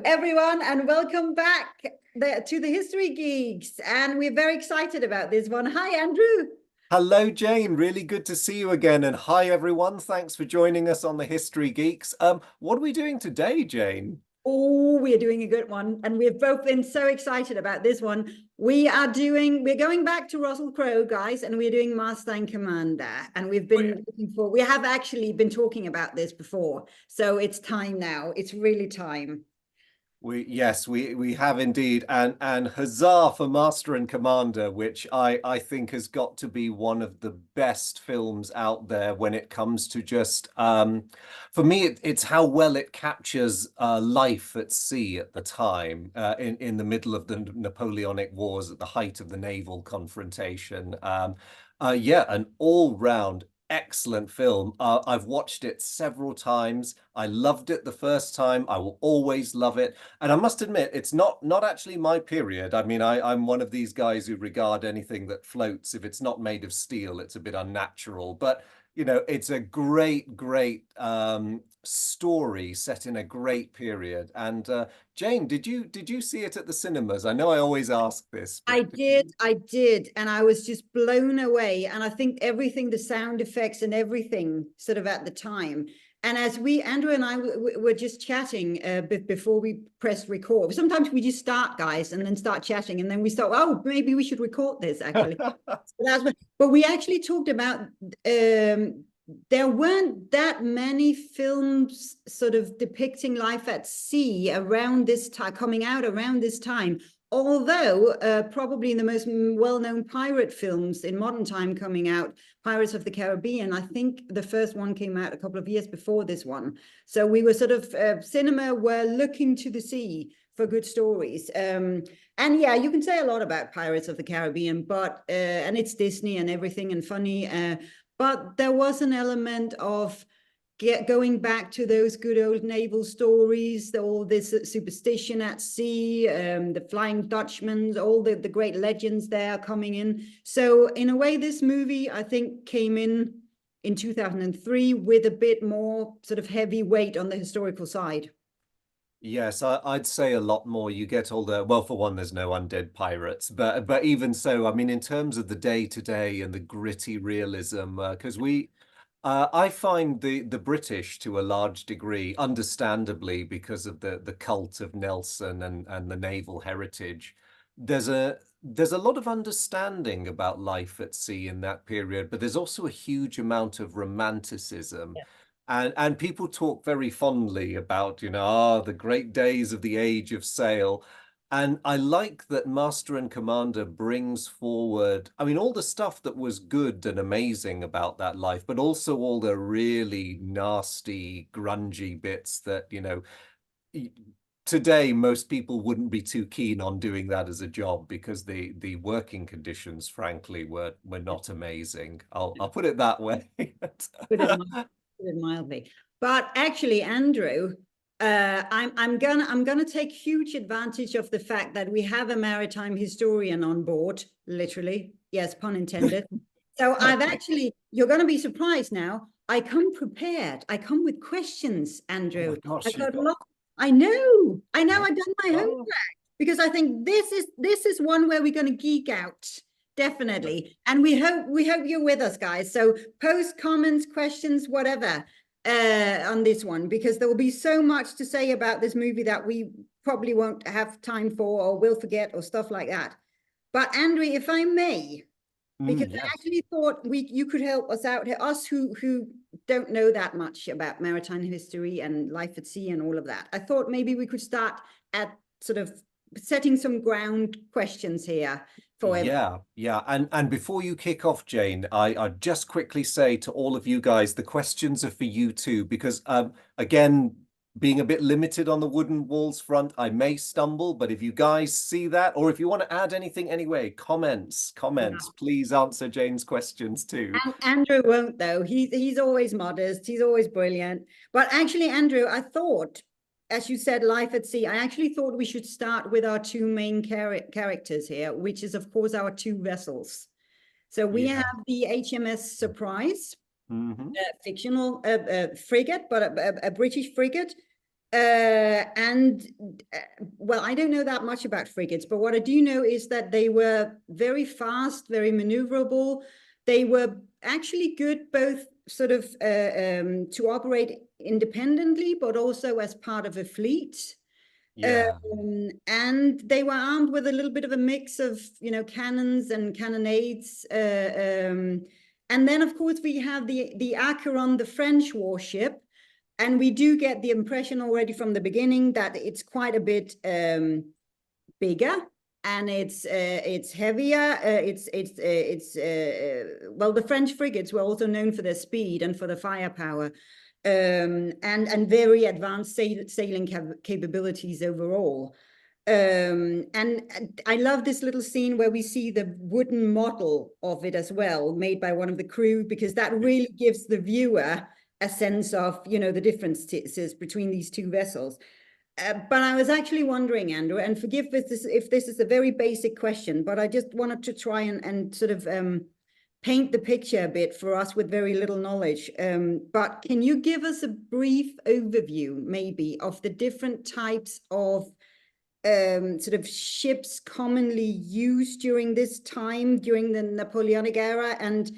everyone, and welcome back to the History Geeks. And we're very excited about this one. Hi, Andrew. Hello, Jane. Really good to see you again. And hi, everyone. Thanks for joining us on the History Geeks. What are we doing today, Jane? Oh, we're doing a good one. And we've both been so excited about this one. We're going back to Russell Crowe, guys, and we're doing Master and Commander. And we have actually been talking about this before. So it's time now. It's really time. Yes, we have indeed, and huzzah for Master and Commander, which I think has got to be one of the best films out there when it comes to just for me it's how well it captures life at sea at the time in the middle of the Napoleonic Wars at the height of the naval confrontation. Yeah, an all-round excellent film. I've watched it several times. I loved it the first time. I will always love it. And I must admit, it's not actually my period. I mean, I'm one of these guys who regard anything that floats, if it's not made of steel, it's a bit unnatural. But it's a great story set in a great period. And Jane, did you see it at the cinemas? I know I always ask this, but I did, and I was just blown away. And I think everything, the sound effects and everything, sort of at the time. And as Andrew and I were just chatting before we pressed record. Sometimes we just start, guys, and then start chatting, and then we start. Oh, maybe we should record this actually. But we actually talked about there weren't that many films sort of depicting life at sea around this time, coming out around this time. Although probably the most well-known pirate films in modern time coming out, Pirates of the Caribbean, I think the first one came out a couple of years before this one. So we were sort of, cinema were looking to the sea for good stories. And yeah, you can say a lot about Pirates of the Caribbean, but, and it's Disney and everything and funny, but there was an element of going back to those good old naval stories, all this superstition at sea, the Flying Dutchman, all the great legends there coming in. So in a way, this movie, I think, came in 2003 with a bit more sort of heavy weight on the historical side. Yes, I'd say a lot more. You get all the, well, for one, there's no undead pirates, but even so, I mean, in terms of the day to day and the gritty realism, because I find the British to a large degree, understandably, because of the cult of Nelson and the naval heritage, there's a lot of understanding about life at sea in that period, but there's also a huge amount of romanticism. And people talk very fondly about, the great days of the age of sail. And I like that Master and Commander brings forward, I mean, all the stuff that was good and amazing about that life, but also all the really nasty, grungy bits that, today most people wouldn't be too keen on doing that as a job because the working conditions, frankly, were not amazing. I'll put it that way. Put it mildly. But actually, Andrew, I'm gonna take huge advantage of the fact that we have a maritime historian on board, literally. Yes, pun intended. So you're gonna be surprised now. I come prepared. I come with questions, Andrew. Oh my gosh, I know. I've done my oh. homework because I think this is one where we're gonna geek out. Definitely. And we hope you're with us, guys. So post comments, questions, whatever, on this one, because there will be so much to say about this movie that we probably won't have time for or will forget or stuff like that. But Andrew, if I may, because Yes. I actually thought you could help us out here, us who don't know that much about maritime history and life at sea and all of that. I thought maybe we could start at sort of setting some ground questions here. Yeah. And before you kick off, Jane, I'd just quickly say to all of you guys, the questions are for you too, because again, being a bit limited on the wooden walls front, I may stumble, but if you guys see that, or if you want to add anything anyway, comments, Yeah. please answer Jane's questions too. And Andrew won't, though. He's always modest. He's always brilliant. But actually, Andrew, I thought, as you said, life at sea, I actually thought we should start with our two main characters here, which is, of course, our two vessels. So we have the HMS Surprise, fictional frigate, but a British frigate, And well, I don't know that much about frigates, but what I do know is that they were very fast, very maneuverable. They were actually good both sort of to operate independently, but also as part of a fleet. Yeah. And they were armed with a little bit of a mix of, cannons and cannonades. And then, of course, we have the Acheron, the French warship, and we do get the impression already from the beginning that it's quite a bit bigger, and it's heavier. Well, the French frigates were also known for their speed and for the firepower, and very advanced sailing capabilities overall. And I love this little scene where we see the wooden model of it as well, made by one of the crew, because that really gives the viewer a sense of, the differences between these two vessels. But I was actually wondering, Andrew, and forgive if this is a very basic question, but I just wanted to try and sort of paint the picture a bit for us with very little knowledge. But can you give us a brief overview, maybe, of the different types of sort of ships commonly used during this time, during the Napoleonic era, and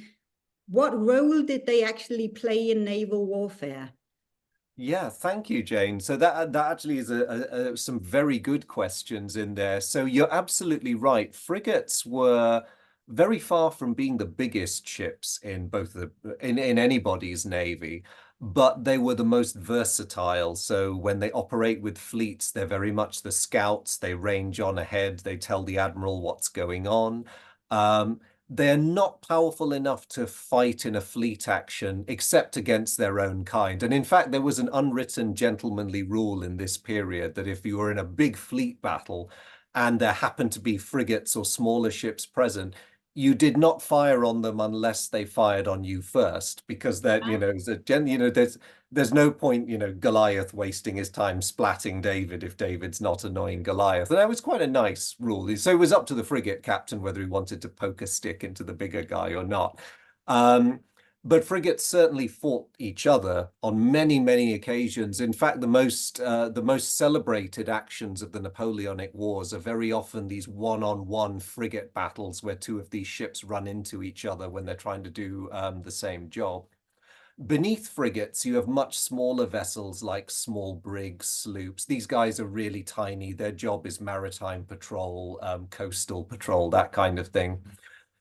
what role did they actually play in naval warfare? Yeah, thank you, Jane. So that actually is some very good questions in there. So you're absolutely right. Frigates were very far from being the biggest ships in both in anybody's navy, but they were the most versatile. So when they operate with fleets, they're very much the scouts. They range on ahead. They tell the admiral what's going on. Um, they're not powerful enough to fight in a fleet action except against their own kind. And in fact, there was an unwritten gentlemanly rule in this period that if you were in a big fleet battle and there happened to be frigates or smaller ships present, you did not fire on them unless they fired on you first, because that, there's no point, Goliath wasting his time splatting David if David's not annoying Goliath. And that was quite a nice rule. So it was up to the frigate captain whether he wanted to poke a stick into the bigger guy or not. But frigates certainly fought each other on many, many occasions. In fact, the most celebrated actions of the Napoleonic Wars are very often these one-on-one frigate battles where two of these ships run into each other when they're trying to do the same job. Beneath frigates, you have much smaller vessels like small brigs, sloops. These guys are really tiny. Their job is maritime patrol, coastal patrol, that kind of thing.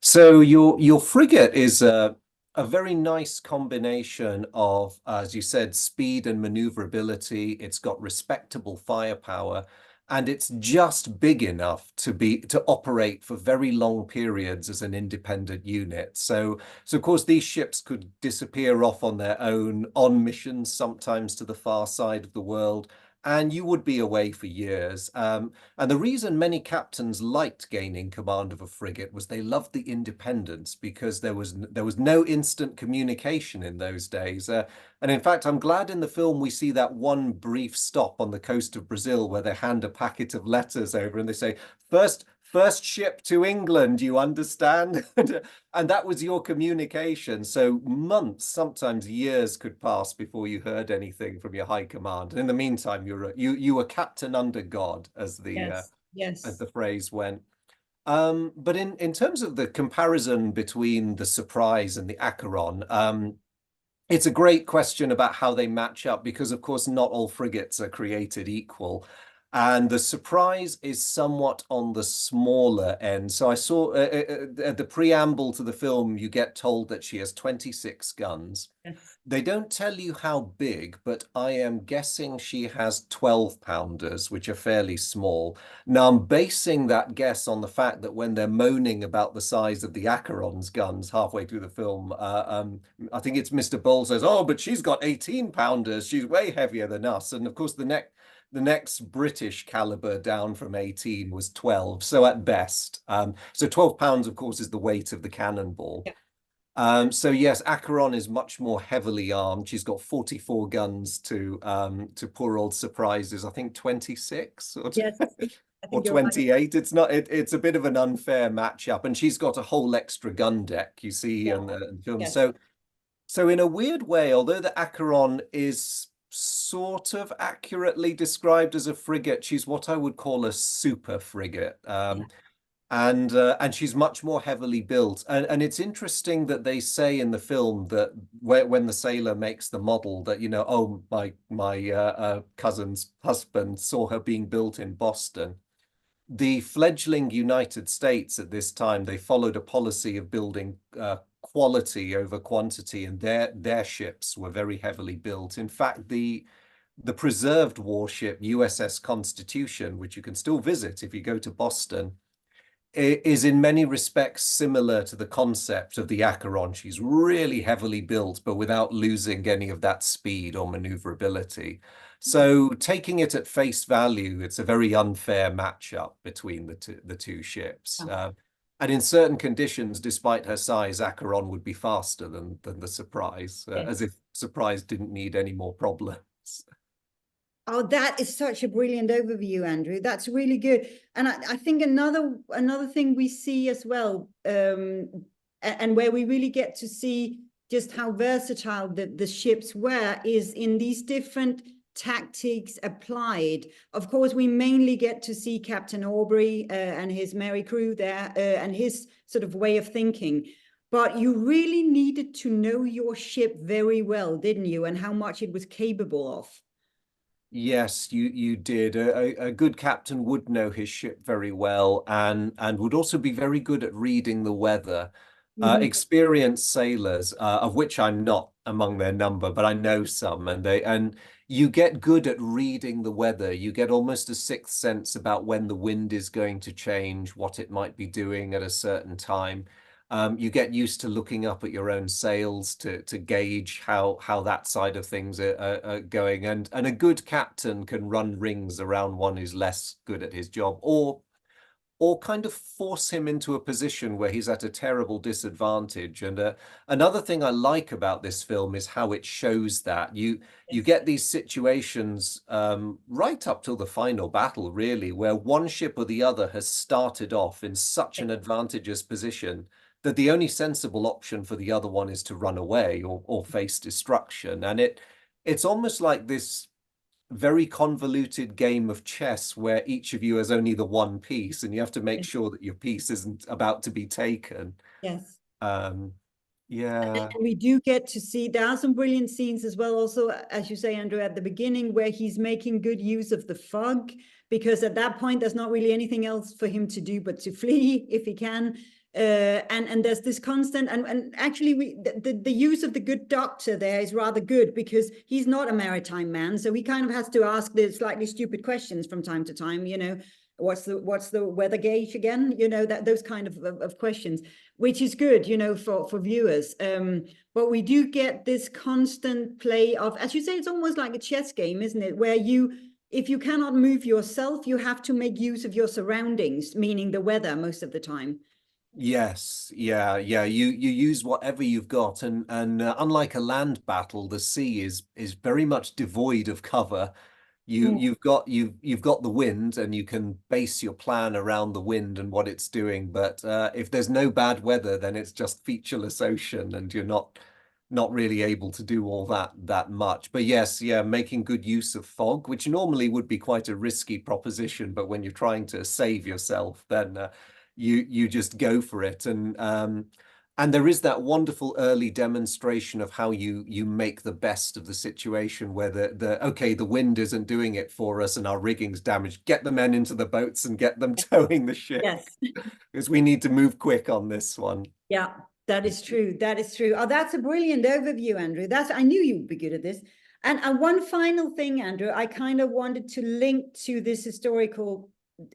So your frigate is a very nice combination of, as you said, speed and maneuverability. It's got respectable firepower, and it's just big enough to operate for very long periods as an independent unit. So of course these ships could disappear off on their own on missions, sometimes to the far side of the world, and you would be away for years. And the reason many captains liked gaining command of a frigate was they loved the independence, because there was no instant communication in those days. And in fact, I'm glad in the film we see that one brief stop on the coast of Brazil where they hand a packet of letters over and they say, First ship to England, you understand? And that was your communication. So months, sometimes years could pass before you heard anything from your high command. And in the meantime, you were captain under God, Yes, as yes. the phrase went. But in terms of the comparison between the Surprise and the Acheron, it's a great question about how they match up, because of course not all frigates are created equal. And the Surprise is somewhat on the smaller end. So I saw at the preamble to the film, you get told that she has 26 guns. Yes. They don't tell you how big, but I am guessing she has 12 pounders, which are fairly small. Now, I'm basing that guess on the fact that when they're moaning about the size of the Acheron's guns halfway through the film, I think it's Mr. Bull says, "Oh, but she's got 18 pounders. She's way heavier than us." And of course, the next British caliber down from 18 was 12, so at best. So 12 pounds, of course, is the weight of the cannonball. Yeah. So yes, Acheron is much more heavily armed. She's got 44 guns to poor old Surprise's, I think 26 Yes, I or think you're right. 28. It's not it's a bit of an unfair matchup, and she's got a whole extra gun deck, you see Yeah. in the film. Yes. So in a weird way, although the Acheron is sort of accurately described as a frigate. She's what I would call a super frigate. Yeah. And she's much more heavily built. And it's interesting that they say in the film that when the sailor makes the model that, you know, oh, my cousin's husband saw her being built in Boston. The fledgling United States at this time, they followed a policy of building quality over quantity, and their ships were very heavily built. In fact, the preserved warship USS Constitution, which you can still visit if you go to Boston, is in many respects similar to the concept of the Acheron. She's really heavily built, but without losing any of that speed or maneuverability. So taking it at face value, it's a very unfair matchup between the two ships. And in certain conditions, despite her size, Acheron would be faster than the Surprise, as if Surprise didn't need any more problems. Oh, that is such a brilliant overview, Andrew. That's really good. And I think another thing we see as well, and where we really get to see just how versatile the ships were, is in these different tactics applied. Of course, we mainly get to see Captain Aubrey and his merry crew there, and his sort of way of thinking. But you really needed to know your ship very well, didn't you? And how much it was capable of. Yes, you did. A good captain would know his ship very well, and would also be very good at reading the weather. Experienced sailors, of which I'm not among their number, but I know some, and you get good at reading the weather. You get almost a sixth sense about when the wind is going to change, what it might be doing at a certain time. You get used to looking up at your own sails to gauge how that side of things are going. And a good captain can run rings around one who's less good at his job, or kind of force him into a position where he's at a terrible disadvantage. And another thing I like about this film is how it shows that you get these situations right up till the final battle, really, where one ship or the other has started off in such an advantageous position that the only sensible option for the other one is to run away or face destruction. And it's almost like this very convoluted game of chess where each of you has only the one piece, and you have to make sure that your piece isn't about to be taken. Yes. Yeah. And we do get to see, there are some brilliant scenes as well, also, as you say, Andrew, at the beginning, where he's making good use of the fog, because at that point, there's not really anything else for him to do but to flee if he can. And there's this constant, and actually the use of the good doctor there is rather good, because he's not a maritime man, so he kind of has to ask the slightly stupid questions from time to time, you know, what's the weather gauge again, you know, that those kind of questions, which is good, you know, for viewers. But we do get this constant play of, as you say, it's almost like a chess game, isn't it, where if you cannot move yourself, you have to make use of your surroundings, meaning the weather most of the time. Yes, yeah. You use whatever you've got, and unlike a land battle, the sea is very much devoid of cover. You've got the wind, and you can base your plan around the wind and what it's doing. But if there's no bad weather, then it's just featureless ocean, and you're not really able to do all that much. But yes, yeah, making good use of fog, which normally would be quite a risky proposition, but when you're trying to save yourself, then you just go for it. And there is that wonderful early demonstration of how you make the best of the situation, where the wind isn't doing it for us and our rigging's damaged. Get the men into the boats and get them towing the ship. Yes. Because we need to move quick on this one. Yeah, that is true. That is true. Oh, that's a brilliant overview, Andrew. I knew you would be good at this. And one final thing, Andrew, I kind of wanted to link to this historical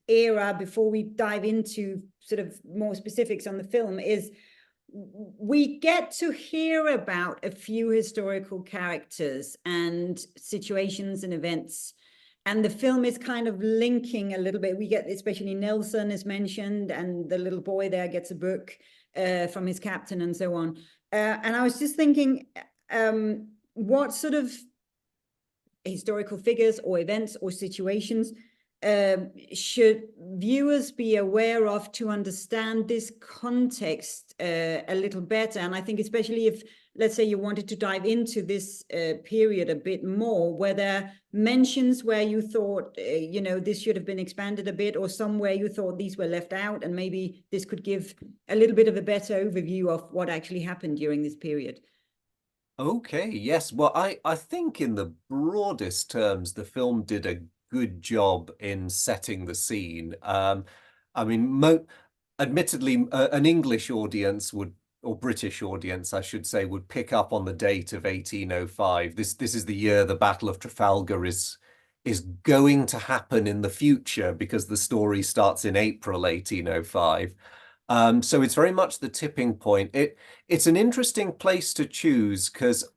era before we dive into sort of more specifics on the film, is we get to hear about a few historical characters and situations and events, and the film is kind of linking a little bit. We get, especially Nelson is mentioned, and the little boy there gets a book from his captain and so on. And I was just thinking, what sort of historical figures or events or situations should viewers be aware of to understand this context a little better? And I think especially if, let's say, you wanted to dive into this period a bit more, were there mentions where you thought, you know, this should have been expanded a bit, or somewhere you thought these were left out, and maybe this could give a little bit of a better overview of what actually happened during this period? Okay, yes. Well, I think in the broadest terms, the film did a good job in setting the scene. I mean, mo admittedly, an English audience would, or British audience, I should say, would pick up on the date of 1805. This is the year the Battle of Trafalgar is going to happen in the future, because the story starts in April 1805. So it's very much the tipping point. It's an interesting place to choose because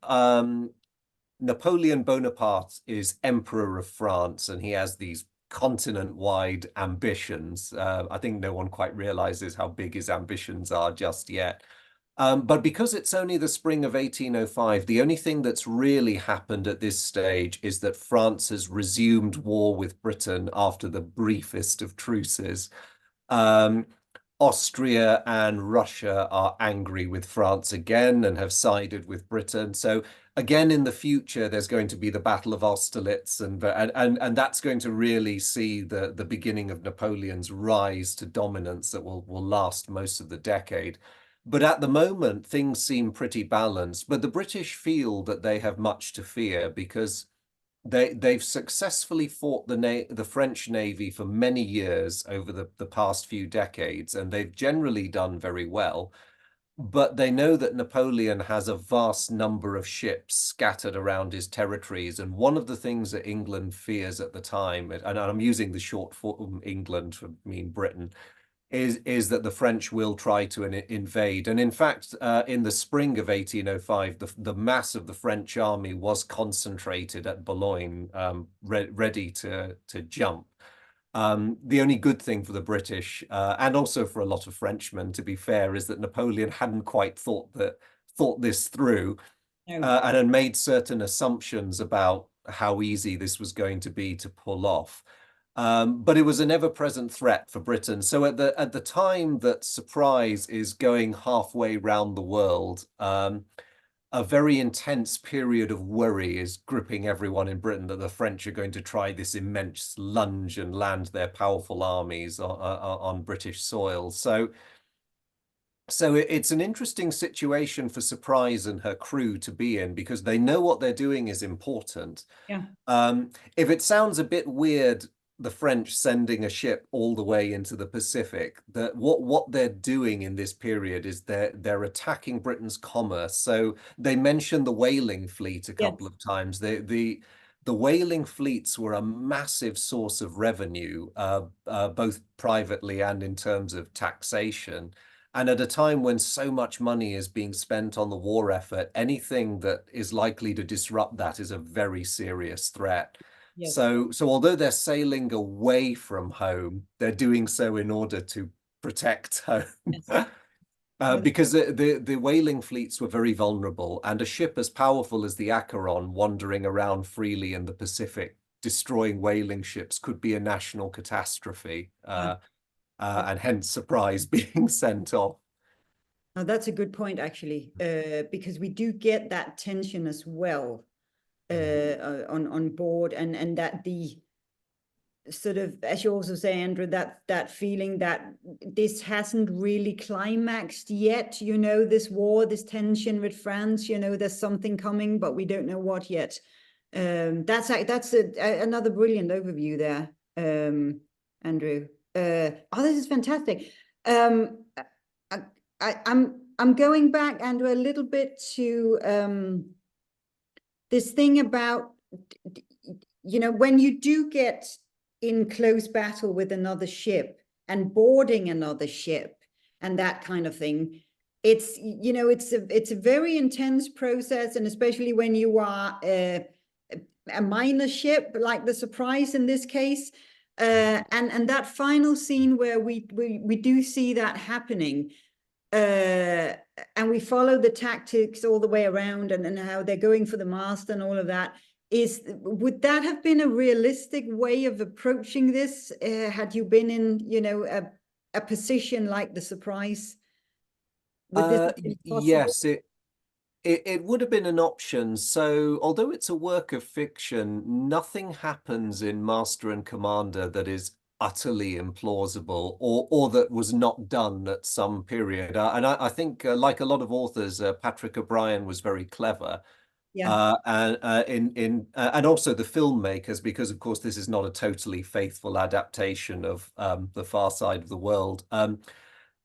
Napoleon Bonaparte is Emperor of France, and he has these continent-wide ambitions. I think no one quite realizes how big his ambitions are just yet. But because it's only the spring of 1805, the only thing that's really happened at this stage is that France has resumed war with Britain after the briefest of truces. Um, Austria and Russia are angry with France again and have sided with Britain. So again, in the future, there's going to be the Battle of Austerlitz, and that's going to really see the beginning of Napoleon's rise to dominance that will last most of the decade. But at the moment, things seem pretty balanced. But the British feel that they have much to fear because they've successfully fought the French Navy for many years over the past few decades, and they've generally done very well. But they know that Napoleon has a vast number of ships scattered around his territories. And one of the things that England fears at the time, and I'm using the short form England to mean Britain, is that the French will try to invade. And in fact, in the spring of 1805, the mass of the French army was concentrated at Boulogne, ready to jump. The only good thing for the British, and also for a lot of Frenchmen, to be fair, is that Napoleon hadn't quite thought this through, No. and had made certain assumptions about how easy this was going to be to pull off. But it was an ever-present threat for Britain. So at the time that Surprise is going halfway round the world, a very intense period of worry is gripping everyone in Britain that the French are going to try this immense lunge and land their powerful armies on British soil. So it's an interesting situation for Surprise and her crew to be in, because they know what they're doing is important. Yeah. If it sounds a bit weird, the French sending a ship all the way into the Pacific, that what they're doing in this period is they're attacking Britain's commerce. So they mentioned the whaling fleet a couple of times. The whaling fleets were a massive source of revenue, both privately and in terms of taxation. And at a time when so much money is being spent on the war effort, anything that is likely to disrupt that is a very serious threat. Yes. So although they're sailing away from home, they're doing so in order to protect home. Yes. Because the whaling fleets were very vulnerable, and a ship as powerful as the Acheron wandering around freely in the Pacific, destroying whaling ships, could be a national catastrophe, and hence Surprise being sent off. Now, that's a good point, actually, because we do get that tension as well on board, and that the sort of, as you also say, Andrew, that feeling that this hasn't really climaxed yet. You know, this war, this tension with France. You know, there's something coming, but we don't know what yet. That's another brilliant overview there, Andrew. This is fantastic. I'm going back, Andrew, a little bit to this thing about, you know, when you do get in close battle with another ship and boarding another ship and that kind of thing, it's, you know, it's a very intense process, and especially when you are a minor ship like the Surprise in this case, and that final scene where we do see that happening. And we follow the tactics all the way around, and how they're going for the mast and all of that. would that have been a realistic way of approaching this? Had you been in, a position like the Surprise? Would this have been possible? Yes, it would have been an option. So, although it's a work of fiction, nothing happens in Master and Commander that is utterly implausible or that was not done at some period. And I think, like a lot of authors, Patrick O'Brien was very clever. Yeah. And also the filmmakers, because of course this is not a totally faithful adaptation of The Far Side of the World.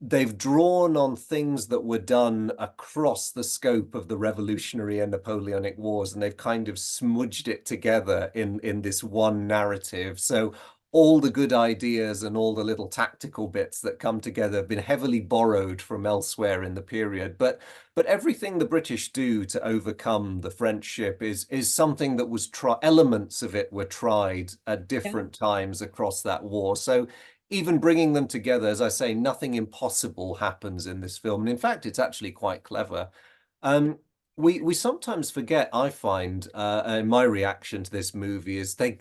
They've drawn on things that were done across the scope of the Revolutionary and Napoleonic Wars, and they've kind of smudged it together in this one narrative. So all the good ideas and all the little tactical bits that come together have been heavily borrowed from elsewhere in the period. But everything the British do to overcome the French ship is something that was elements of it were tried at Yeah. different times across that war. So even bringing them together, as I say, nothing impossible happens in this film. And in fact, it's actually quite clever. Um, we sometimes forget, I find, and my reaction to this movie is they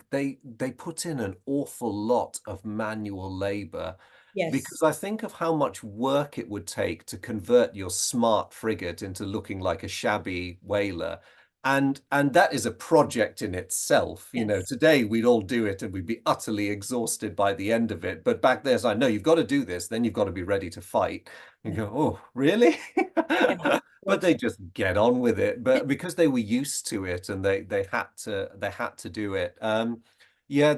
put in an awful lot of manual labor, because Yes. I think of how much work it would take to convert your smart frigate into looking like a shabby whaler. And that is a project in itself. You know, Yes. today we'd all do it and we'd be utterly exhausted by the end of it. But back there, it's like, no, you've got to do this, then you've got to be ready to fight. You Yeah. go, oh, really? Yeah. But Gotcha. they just get on with it. But because they were used to it and they had to do it. Yeah,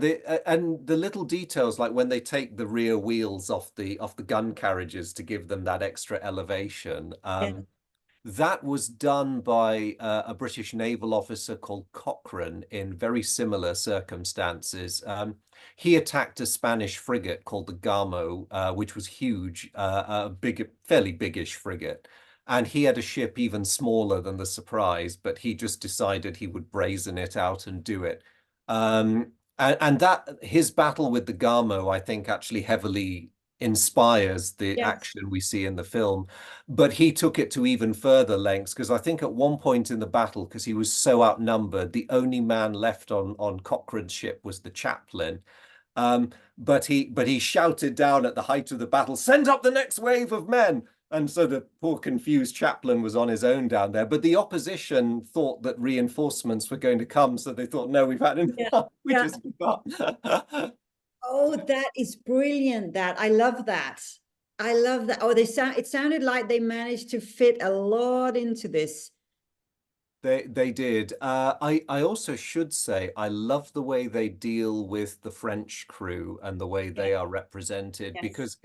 and the little details, like when they take the rear wheels off the gun carriages to give them that extra elevation. Yeah. That was done by a British naval officer called Cochrane in very similar circumstances. He attacked a Spanish frigate called the Gamo, which was huge, a big, fairly biggish frigate. And he had a ship even smaller than the Surprise, but he just decided he would brazen it out and do it. And that his battle with the Gamo, I think, actually heavily inspires the Yes. action we see in the film. But he took it to even further lengths, because I think at one point in the battle, because he was so outnumbered, the only man left on Cochrane's ship was the chaplain. But he shouted down at the height of the battle, "Send up the next wave of men!" And so the poor confused chaplain was on his own down there. But the opposition thought that reinforcements were going to come, so they thought, no, we've had Yeah. enough. We Yeah. just give up. Oh, that is brilliant. That I love that. I love that. Oh, it sounded like they managed to fit a lot into this. They did. I also should say I love the way they deal with the French crew and the way Yeah. they are represented, Yes. because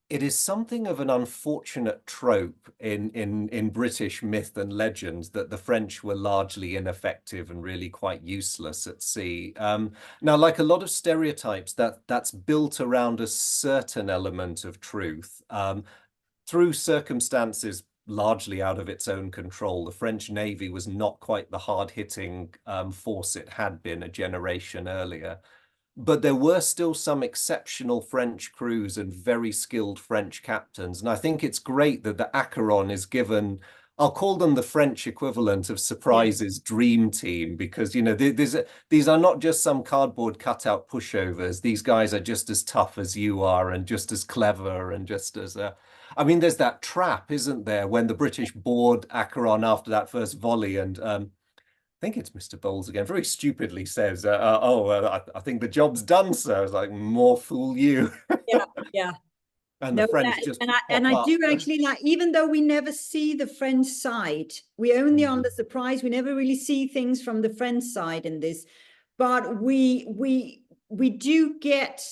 it is something of an unfortunate trope in British myth and legend that the French were largely ineffective and really quite useless at sea. Now, like a lot of stereotypes, that's built around a certain element of truth. Through circumstances largely out of its own control, the French Navy was not quite the hard-hitting force it had been a generation earlier. But there were still some exceptional French crews and very skilled French captains. And I think it's great that the Acheron is given, I'll call them the French equivalent of Yeah. Surprise's dream team, because, you know, these are not just some cardboard cutout pushovers. These guys are just as tough as you are and just as clever and just as, I mean, there's that trap, isn't there, when the British board Acheron after that first volley, and I think it's Mr. Bowles again, very stupidly says, I think the job's done, sir. It's like, more fool you. Yeah. Yeah. And the No, French just and pop I up. do actually like, even though we never see the French side, we only on the Surprise, we never really see things from the French side in this, but we do get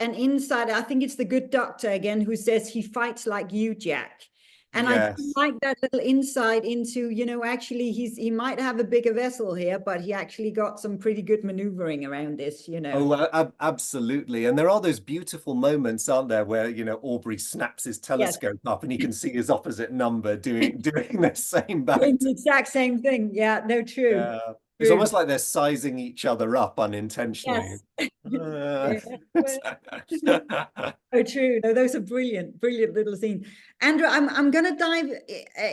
an insight. I think it's the good doctor again who says he fights like you, Jack. And I do Yes. like that little insight into, actually he might have a bigger vessel here, but he actually got some pretty good maneuvering around this. Oh, absolutely. And there are those beautiful moments, aren't there, where, you know, Aubrey snaps his Yes. telescope up and he can see his opposite number doing the same Doing back. the exact same thing. Yeah, no, true. Yeah. It's True. almost like they're sizing each other up unintentionally. Yes. Uh, Yeah. Well, oh, true. No, those are brilliant, brilliant little scenes. Andrew, I'm gonna dive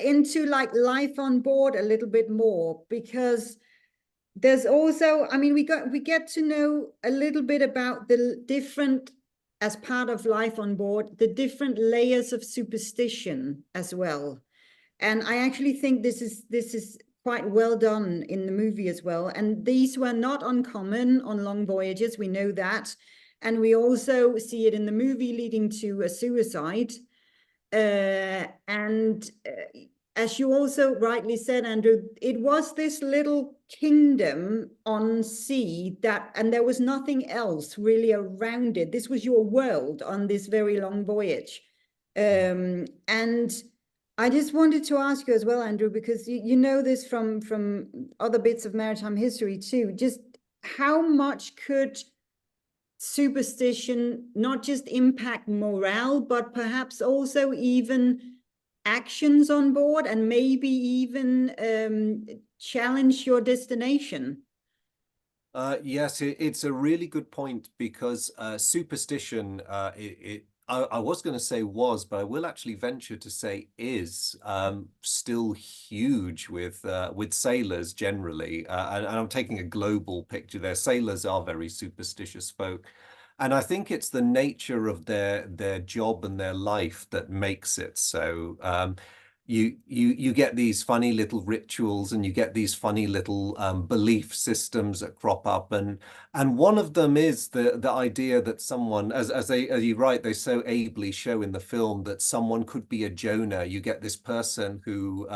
into like life on board a little bit more, because there's also, I mean, we get to know a little bit about the different, as part of life on board, the different layers of superstition as well. And I actually think this is quite well done in the movie as well. And these were not uncommon on long voyages, we know that. And we also see it in the movie leading to a suicide. And as you also rightly said, Andrew, it was this little kingdom on sea that, and there was nothing else really around it. This was your world on this very long voyage. And I just wanted to ask you as well, Andrew, because you know this from other bits of maritime history too, just how much could superstition not just impact morale, but perhaps also even actions on board, and maybe even challenge your destination? Yes, it's a really good point because superstition, I was going to say was, but I will actually venture to say is still huge with sailors generally, and I'm taking a global picture there. Sailors are very superstitious folk, and I think it's the nature of their job and their life that makes it so. You get these funny little rituals and you get these funny little belief systems that crop up, and one of them is the idea that someone, as you write, they so ably show in the film that someone could be a Jonah. You get this person who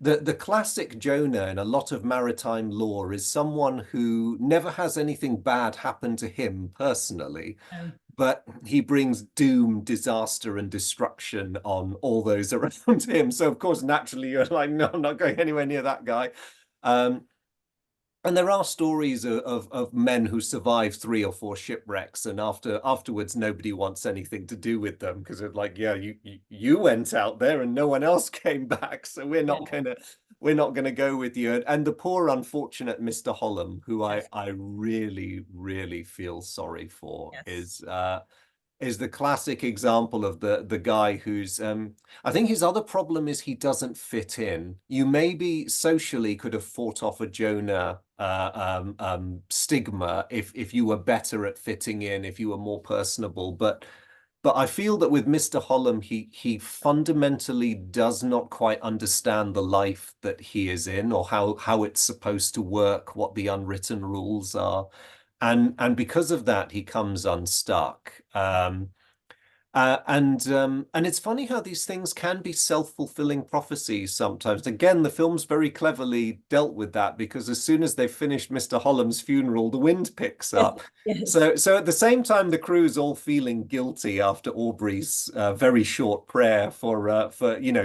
the classic Jonah in a lot of maritime lore is someone who never has anything bad happen to him personally, Oh, but he brings doom, disaster, and destruction on all those around him. So of course, naturally, you're like, no, I'm not going anywhere near that guy. Um, and there are stories of men who survive 3 or 4 shipwrecks, and afterwards nobody wants anything to do with them because it's like, yeah, you went out there and no one else came back, so we're not gonna go with you. And the poor unfortunate Mr. Holland, who yes, I really really feel sorry for, yes. is the classic example of the guy who's I think his other problem is he doesn't fit in. You maybe socially could have fought off a Jonah stigma if you were better at fitting in, if you were more personable, but I feel that with Mr. Holland, he fundamentally does not quite understand the life that he is in, or how it's supposed to work, what the unwritten rules are. And because of that, he comes unstuck. And it's funny how these things can be self-fulfilling prophecies sometimes. Again, the film's very cleverly dealt with that because as soon as they finished Mr. Holland's funeral, the wind picks Yes, up. yes, So at the same time, the crew's all feeling guilty after Aubrey's very short prayer for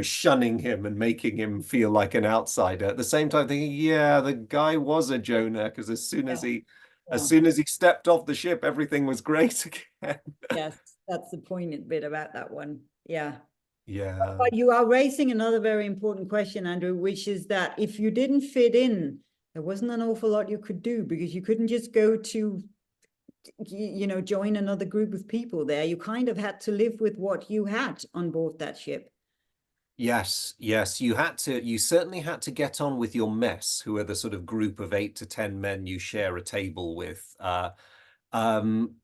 shunning him and making him feel like an outsider. At the same time, thinking, yeah, the guy was a Jonah because as soon yeah, as he as yeah. soon as he stepped off the ship, everything was great again. Yes, that's the poignant bit about that one. Yeah. Yeah. But you are raising another very important question, Andrew, which is that if you didn't fit in, there wasn't an awful lot you could do, because you couldn't just go to, join another group of people there. You kind of had to live with what you had on board that ship. Yes, yes, you certainly had to get on with your mess, who are the sort of group of 8 to 10 men you share a table with.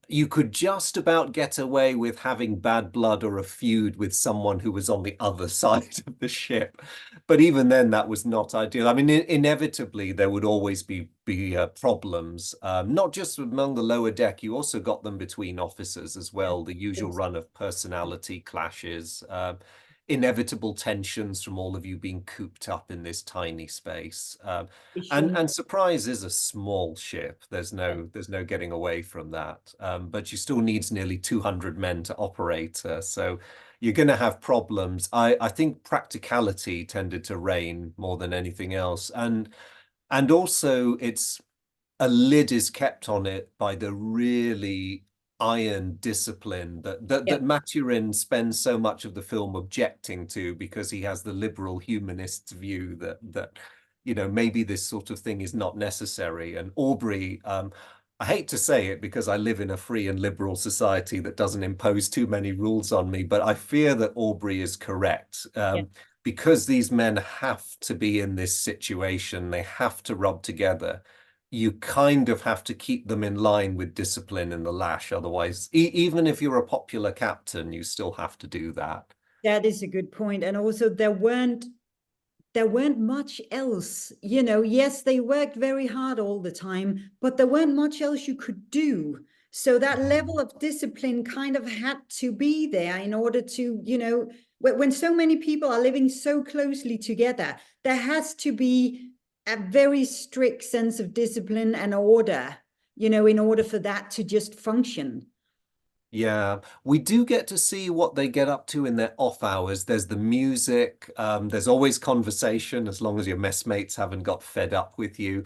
You could just about get away with having bad blood or a feud with someone who was on the other side of the ship. But even then, that was not ideal. I mean, inevitably, there would always be problems, not just among the lower deck. You also got them between officers as Yes, well, the usual yes, run of personality clashes. Inevitable tensions from all of you being cooped up in this tiny space. And Surprise is a small ship. There's no getting away from that. But she still needs nearly 200 men to operate her. So you're going to have problems. I think practicality tended to reign more than anything else. And also it's a lid is kept on it by the really iron discipline that yes, Maturin spends so much of the film objecting to because he has the liberal humanist's view that maybe this sort of thing is not necessary. And Aubrey, I hate to say it because I live in a free and liberal society that doesn't impose too many rules on me, but I fear that Aubrey is correct. yes, Because these men have to be in this situation, they have to rub together. you kind of have to keep them in line with discipline in the lash. Otherwise, even if you're a popular captain, you still have to do that. That is a good point. And also there weren't much else. Yes, they worked very hard all the time, but there weren't much else you could do. So that level of discipline kind of had to be there in order to, when so many people are living so closely together, there has to be a very strict sense of discipline and order, in order for that to just function. Yeah, we do get to see what they get up to in their off hours. There's the music, there's always conversation as long as your messmates haven't got fed up with you.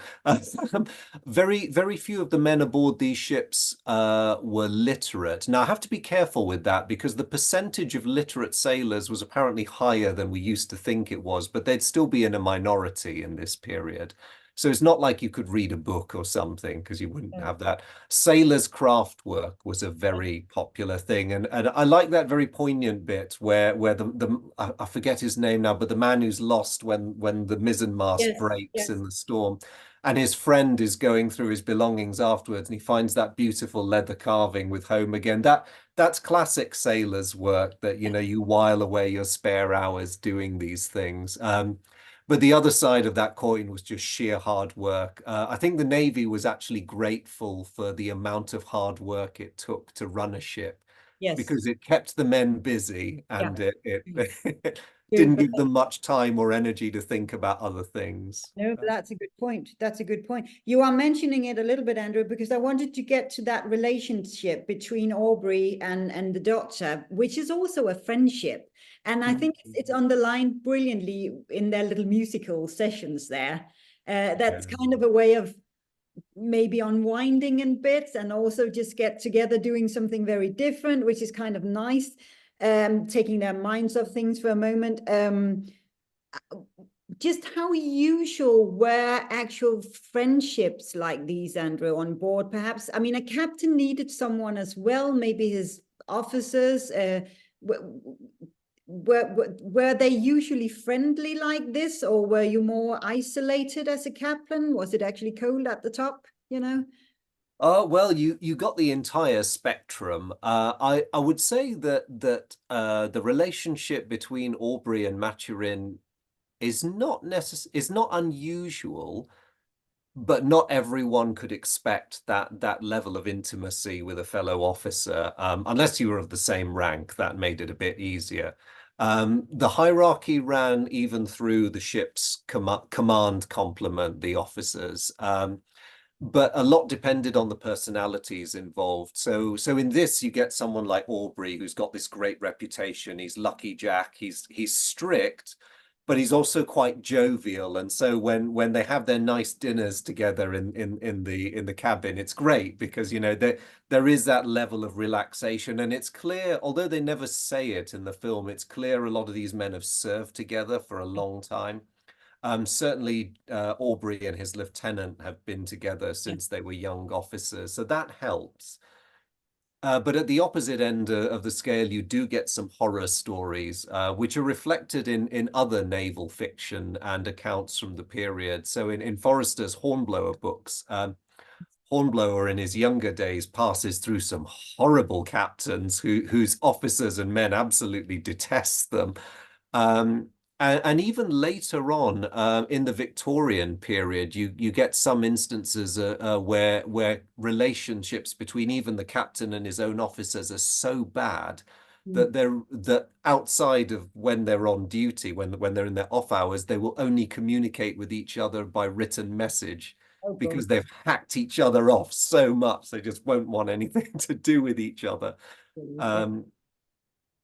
Very, very few of the men aboard these ships were literate. Now, I have to be careful with that because the percentage of literate sailors was apparently higher than we used to think it was, but they'd still be in a minority in this period. So it's not like you could read a book or something because you wouldn't have that. Sailors' craft work was a very popular thing, and I like that very poignant bit where the I forget his name now, but the man who's lost when the mizzenmast Yes, breaks in yes, the storm, and his friend is going through his belongings afterwards, and he finds that beautiful leather carving with home again. That's classic sailors' work that you while away your spare hours doing these things. But the other side of that coin was just sheer hard work. I think the Navy was actually grateful for the amount of hard work it took to run a ship yes, because it kept the men busy yeah. and it it Good. didn't give them much time or energy to think about other things. No, but that's a good point. That's a good point. You are mentioning it a little bit, Andrew, because I wanted to get to that relationship between Aubrey and the Doctor, which is also a friendship. And I think it's underlined brilliantly in their little musical sessions there. That's Yeah. kind of a way of maybe unwinding in bits and also just get together doing something very different, which is kind of nice, taking their minds off things for a moment. Just how usual were actual friendships like these, Andrew, on board? Perhaps, I mean, a captain needed someone as well, maybe his officers. Were they usually friendly like this, or were you more isolated as a captain? Was it actually cold at the top, Oh, well, you got the entire spectrum. I would say that the relationship between Aubrey and Maturin is not unusual, but not everyone could expect that level of intimacy with a fellow officer, unless you were of the same rank. That made it a bit easier. The hierarchy ran even through the ship's command complement, the officers. But a lot depended on the personalities involved. So in this, you get someone like Aubrey, who's got this great reputation. He's Lucky Jack. He's strict, but he's also quite jovial. And so when they have their nice dinners together in the cabin, it's great because there is that level of relaxation. And it's clear, although they never say it in the film, it's clear a lot of these men have served together for a long time. Certainly, Aubrey and his lieutenant have been together since they were young officers, so that helps. But at the opposite end of the scale, you do get some horror stories, which are reflected in other naval fiction and accounts from the period. So in Forrester's Hornblower books, Hornblower in his younger days passes through some horrible captains whose officers and men absolutely detest them. Um, and even later on, in the Victorian period, you get some instances where relationships between even the captain and his own officers are so bad that outside of when they're on duty, when they're in their off hours, they will only communicate with each other by written message Oh, God. because they've hacked each other off so much they just won't want anything to do with each other. Um,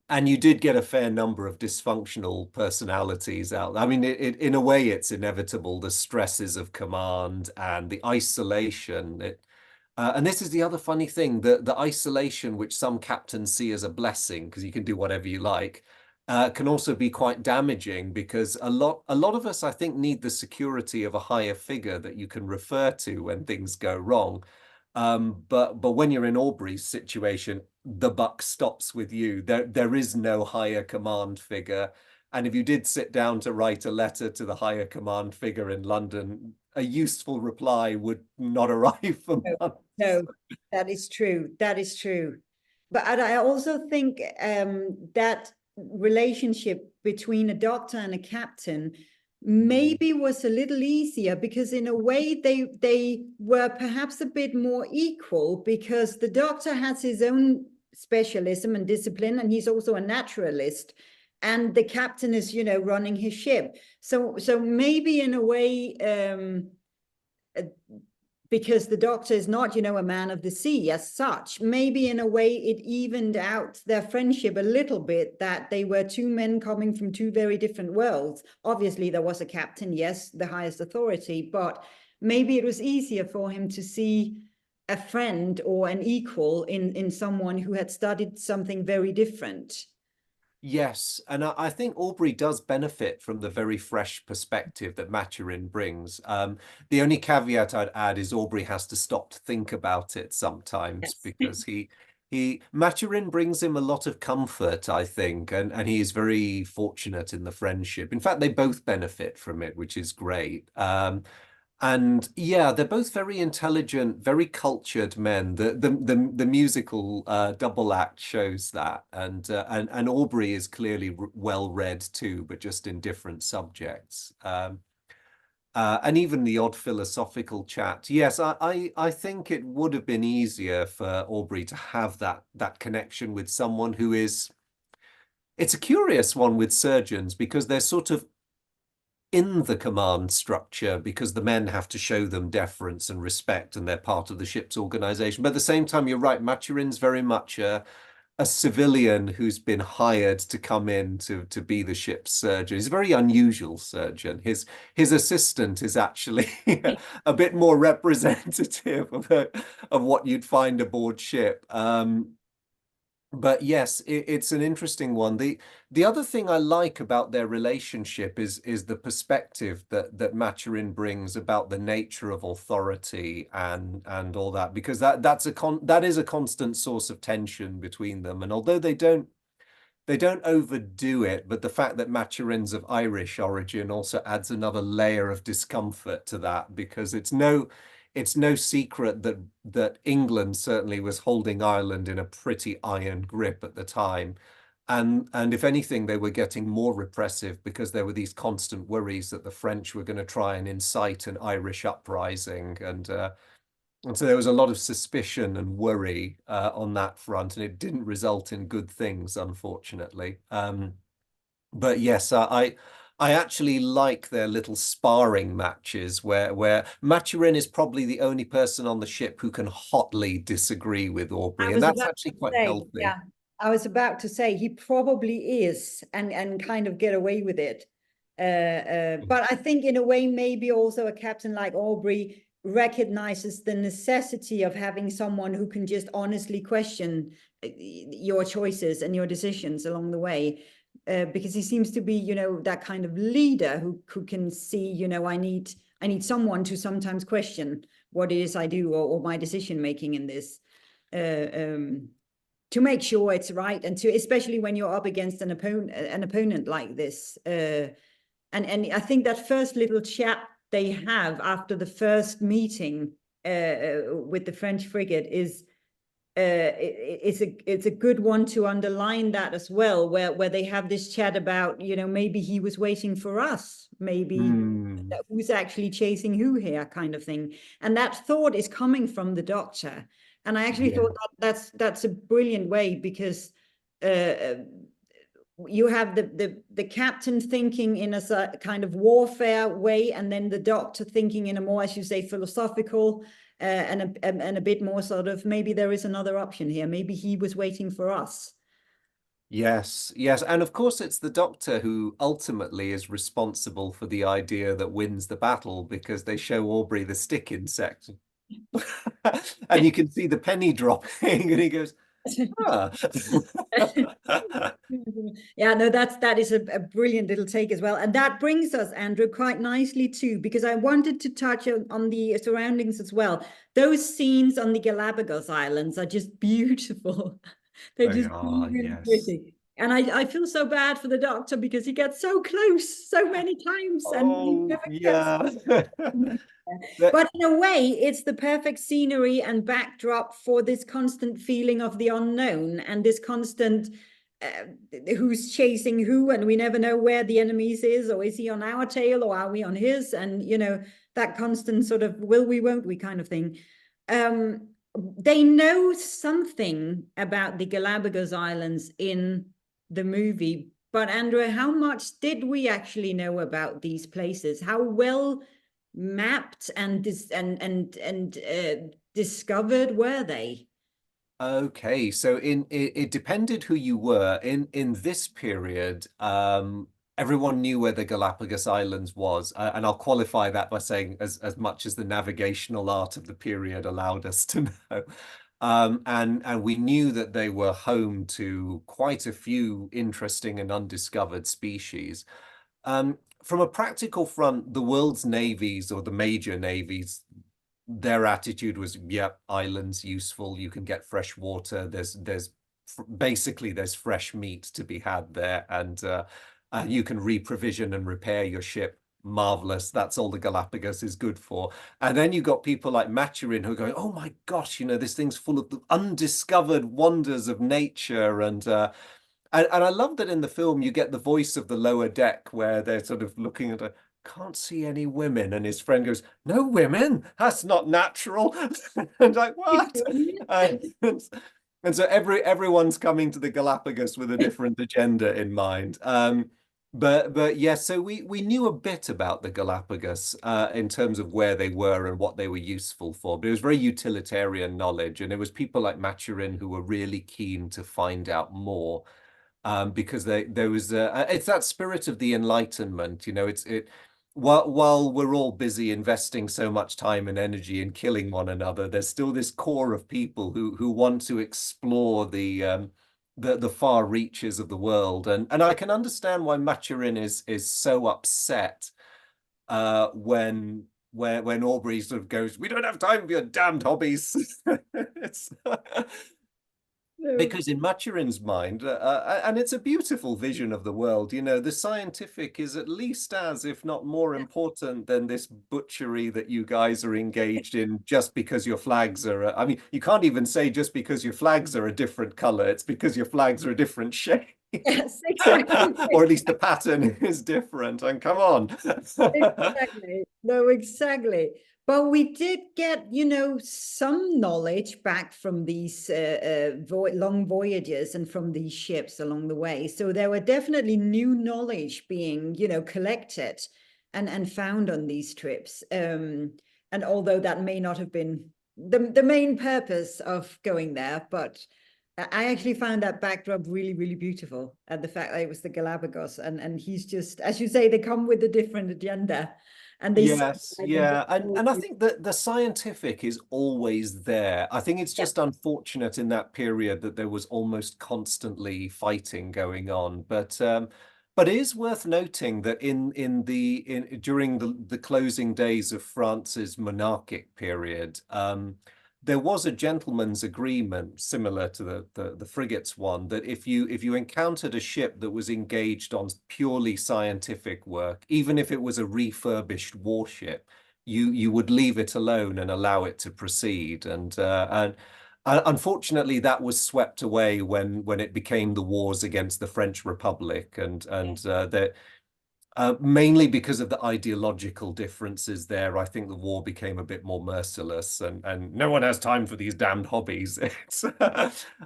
and you did get a fair number of dysfunctional personalities out. I mean, in a way, it's inevitable, the stresses of command and the isolation. And this is the other funny thing, the isolation, which some captains see as a blessing, because you can do whatever you like, can also be quite damaging because a lot of us, I think, need the security of a higher figure that you can refer to when things go wrong. But when you're in Aubrey's situation, the buck stops with you. There is no higher command figure. And if you did sit down to write a letter to the higher command figure in London, a useful reply would not arrive for No, months. no, that is true. That is true. But I also think that relationship between a doctor and a captain maybe was a little easier, because in a way they were perhaps a bit more equal, because the doctor has his own specialism and discipline, and he's also a naturalist, and the captain is, you know, running his ship. So maybe in a way, uh, because the doctor is not, you know, a man of the sea as such, maybe in a way it evened out their friendship a little bit, that they were two men coming from two very different worlds. Obviously there was a captain, yes, the highest authority, but maybe it was easier for him to see a friend or an equal in someone who had studied something very different. Yes, and I think Aubrey does benefit from the very fresh perspective that Maturin brings. The only caveat I'd add is Aubrey has to stop to think about it sometimes, Yes. because he Maturin brings him a lot of comfort, I think, and he is very fortunate in the friendship. In fact, they both benefit from it, which is great. And yeah, they're both very intelligent, very cultured men. The musical double act shows that, and Aubrey is clearly well read too, but just in different subjects. And even the odd philosophical chat. Yes, I think it would have been easier for Aubrey to have that connection with someone who is. It's a curious one with surgeons, because they're sort of in the command structure, because the men have to show them deference and respect, and they're part of the ship's organization. But at the same time, you're right, Maturin's very much a civilian who's been hired to come in to be the ship's surgeon. He's a very unusual surgeon. His assistant is actually a bit more representative of what you'd find aboard ship. But yes, it's an interesting one. The other thing I like about their relationship is the perspective that Maturin brings about the nature of authority and all that, because that is a constant source of tension between them. And although they don't overdo it, but the fact that Maturin's of Irish origin also adds another layer of discomfort to that, because it's no secret that England certainly was holding Ireland in a pretty iron grip at the time. And if anything, they were getting more repressive, because there were these constant worries that the French were going to try and incite an Irish uprising. And so there was a lot of suspicion and worry on that front, and it didn't result in good things, unfortunately. But yes, I actually like their little sparring matches where Maturin is probably the only person on the ship who can hotly disagree with I Aubrey, and was that's about actually to quite say, healthy. yeah, I was about to say he probably is, and kind of get away with it. But I think in a way, maybe also a captain like Aubrey recognizes the necessity of having someone who can just honestly question your choices and your decisions along the way. Because he seems to be, you know, that kind of leader who can see, you know, I need someone to sometimes question what it is I do, or my decision making in this. Uh, um, to make sure it's right, and to, especially when you're up against an opponent like this. And I think that first little chat they have after the first meeting with the French frigate is it's a good one to underline that as well, where they have this chat about, you know, maybe he was waiting for us, maybe Hmm. who's actually chasing who here, kind of thing. And that thought is coming from the doctor, and I actually Yeah. thought that's a brilliant way, because uh, you have the captain thinking in a kind of warfare way, and then the doctor thinking in a more, as you say, philosophical, and a bit more sort of, maybe there is another option here, maybe he was waiting for us. Yes, yes. And of course, it's the doctor who ultimately is responsible for the idea that wins the battle, because they show Aubrey the stick insect. And you can see the penny dropping, and he goes, ah. Yeah, no, that is a brilliant little take as well. And that brings us, Andrew, quite nicely too, because I wanted to touch on the surroundings as well. Those scenes on the Galapagos Islands are just beautiful. They're They just are, really yes. pretty. And I feel so bad for the doctor because he gets so close so many times and he Oh, never gets. yeah. That- But in a way, it's the perfect scenery and backdrop for this constant feeling of the unknown and this constant who's chasing who, and we never know where the enemies is, or is he on our tail or are we on his? And you know, that constant sort of will we, won't we kind of thing. They know something about the Galapagos Islands in the movie, but Andrea, how much did we actually know about these places? How well mapped and discovered were they? Okay, so it depended who you were. In this period, everyone knew where the Galapagos Islands was, and I'll qualify that by saying as much as the navigational art of the period allowed us to know. And we knew that they were home to quite a few interesting and undiscovered species. From a practical front, the world's navies or the major navies, their attitude was, yep, islands useful. You can get fresh water. There's basically there's fresh meat to be had there, and you can reprovision and repair your ship. Marvelous. That's all the Galapagos is good for. And then you got people like Maturin who are going, oh my gosh, you know, this thing's full of the undiscovered wonders of nature. And I love that in the film you get the voice of the lower deck where they're sort of looking at a can't see any women, and his friend goes, no women, that's not natural. And like, what? And, and so everyone's coming to the Galapagos with a different agenda in mind. But yes, so we knew a bit about the Galapagos in terms of where they were and what they were useful for, but it was very utilitarian knowledge, and it was people like Maturin who were really keen to find out more because there was it's that spirit of the Enlightenment, you know, it while we're all busy investing so much time and energy in killing one another, there's still this core of people who want to explore the far reaches of the world, and I can understand why Maturin is so upset when Aubrey sort of goes, we don't have time for your damned hobbies. It's No. because in Maturin's mind, and it's a beautiful vision of the world, you know, the scientific is at least as, if not more important than this butchery that you guys are engaged in just because your flags are, I mean, you can't even say just because your flags are a different color, it's because your flags are a different shape. Yes, exactly. Or at least the pattern is different. And come on. Exactly. No, exactly. But we did get, you know, some knowledge back from these long voyages and from these ships along the way. So there were definitely new knowledge being, you know, collected and found on these trips. And although that may not have been the main purpose of going there, but I actually found that backdrop really, really beautiful. And the fact that it was the Galapagos, and he's just, as you say, they come with a different agenda, and they Yes, symbolize and yeah. And I they- think that the scientific is always there. I think it's yeah, just unfortunate in that period that there was almost constantly fighting going on. But it is worth noting that in during the closing days of France's monarchic period, there was a gentleman's agreement similar to the frigates one that if you encountered a ship that was engaged on purely scientific work, even if it was a refurbished warship, you would leave it alone and allow it to proceed. And unfortunately, that was swept away when it became the wars against the French Republic, and mainly because of the ideological differences there. I think the war became a bit more merciless, and no one has time for these damned hobbies.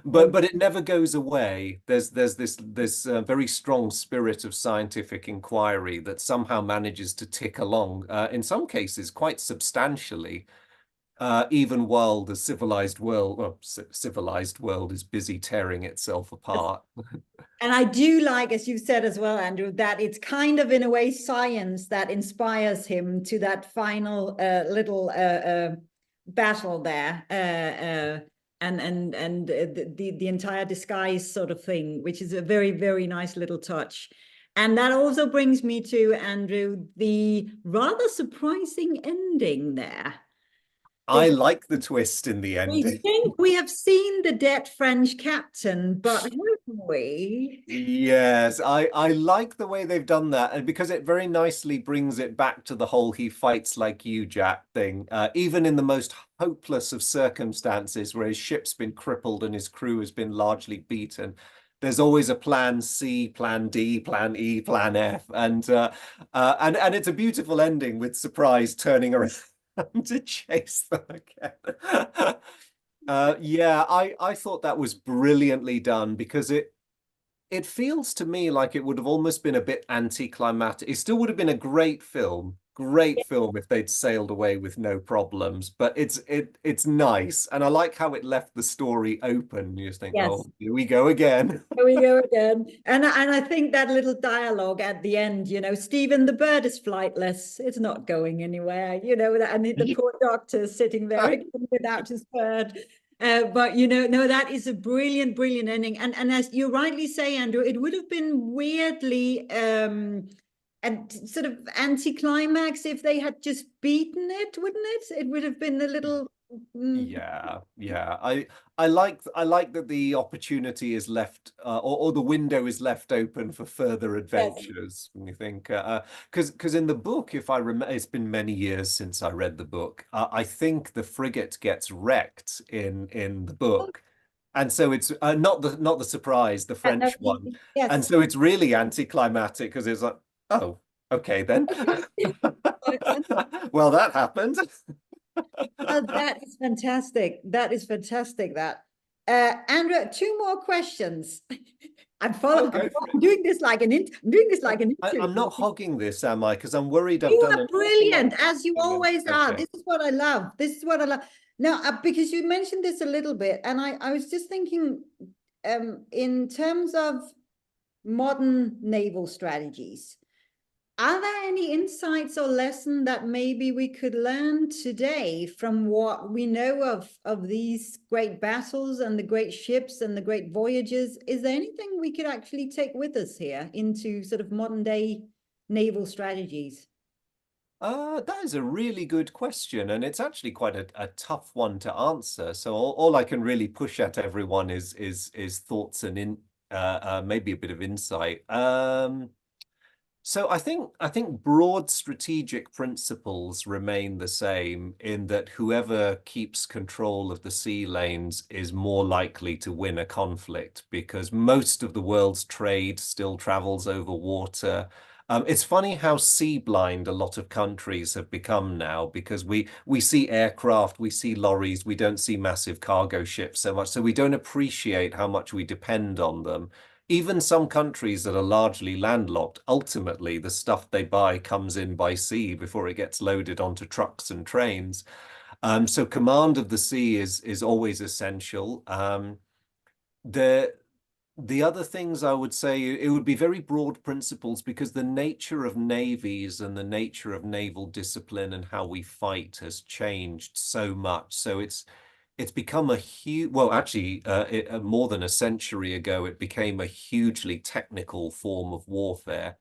But it never goes away. There's this very strong spirit of scientific inquiry that somehow manages to tick along, in some cases quite substantially, even while the civilized world is busy tearing itself apart. and I do like, as you said as well, Andrew, that it's kind of in a way science that inspires him to that final little battle there, and the entire disguise sort of thing, which is a very, very nice little touch. And that also brings me to, Andrew, the rather surprising ending there. I like the twist in the We ending. think we have seen the dead French captain, but haven't we? Yes, I like the way they've done that, and because it very nicely brings it back to the whole "he fights like you, Jack" thing. Even in the most hopeless of circumstances, where his ship's been crippled and his crew has been largely beaten, there's always a plan C, plan D, plan E, plan F, and it's a beautiful ending with Surprise turning around to chase them again. Yeah, I thought that was brilliantly done because it feels to me like it would have almost been a bit anticlimactic. It still would have been a great film if they'd sailed away with no problems. But it's nice, and I like how it left the story open. You just think, Yes. oh, here we go again. Here we go again. And I think that little dialogue at the end, Stephen, the bird is flightless. It's not going anywhere, and the poor doctor is sitting there again without his bird. But no, that is a brilliant, brilliant ending. And as you rightly say, Andrew, it would have been weirdly and sort of anticlimax if they had just beaten it, wouldn't it? It would have been a little. Yeah, yeah. I like that the opportunity is left or the window is left open for further Yes. adventures. When you think because in the book, if I remember, it's been many years since I read the book. I think the frigate gets wrecked in the book, and so it's not the Surprise, the No, French one, and yes. so it's really anticlimactic because it's like, oh, okay then. Well, that happened. Oh, that is fantastic. That is fantastic. Andrea, two more questions. I'm Oh, following. go for it. I'm doing this like I'm doing this like an I'm interview. not hogging this, am I? Because I'm worried I've You done are an awful lot brilliant, of as you talking. always are. Okay. This is what I love. This is what I love. Now, because you mentioned this a little bit, and I was just thinking, in terms of modern naval strategies. Are there any insights or lesson that maybe we could learn today from what we know of these great battles and the great ships and the great voyages? Is there anything we could actually take with us here into sort of modern day naval strategies? That is a really good question, and it's actually quite a tough one to answer. So all I can really push at everyone is thoughts and maybe a bit of insight. So I think broad strategic principles remain the same in that whoever keeps control of the sea lanes is more likely to win a conflict because most of the world's trade still travels over water. It's funny how sea blind a lot of countries have become now because we see aircraft, we see lorries, we don't see massive cargo ships so much, so we don't appreciate how much we depend on them. Even some countries that are largely landlocked, ultimately the stuff they buy comes in by sea before it gets loaded onto trucks and trains. So command of the sea is always essential. The the other things I would say it would be very broad principles because the nature of navies and the nature of naval discipline and how we fight has changed so much. So it's become a huge, well, actually, more than a century ago, it became a hugely technical form of warfare.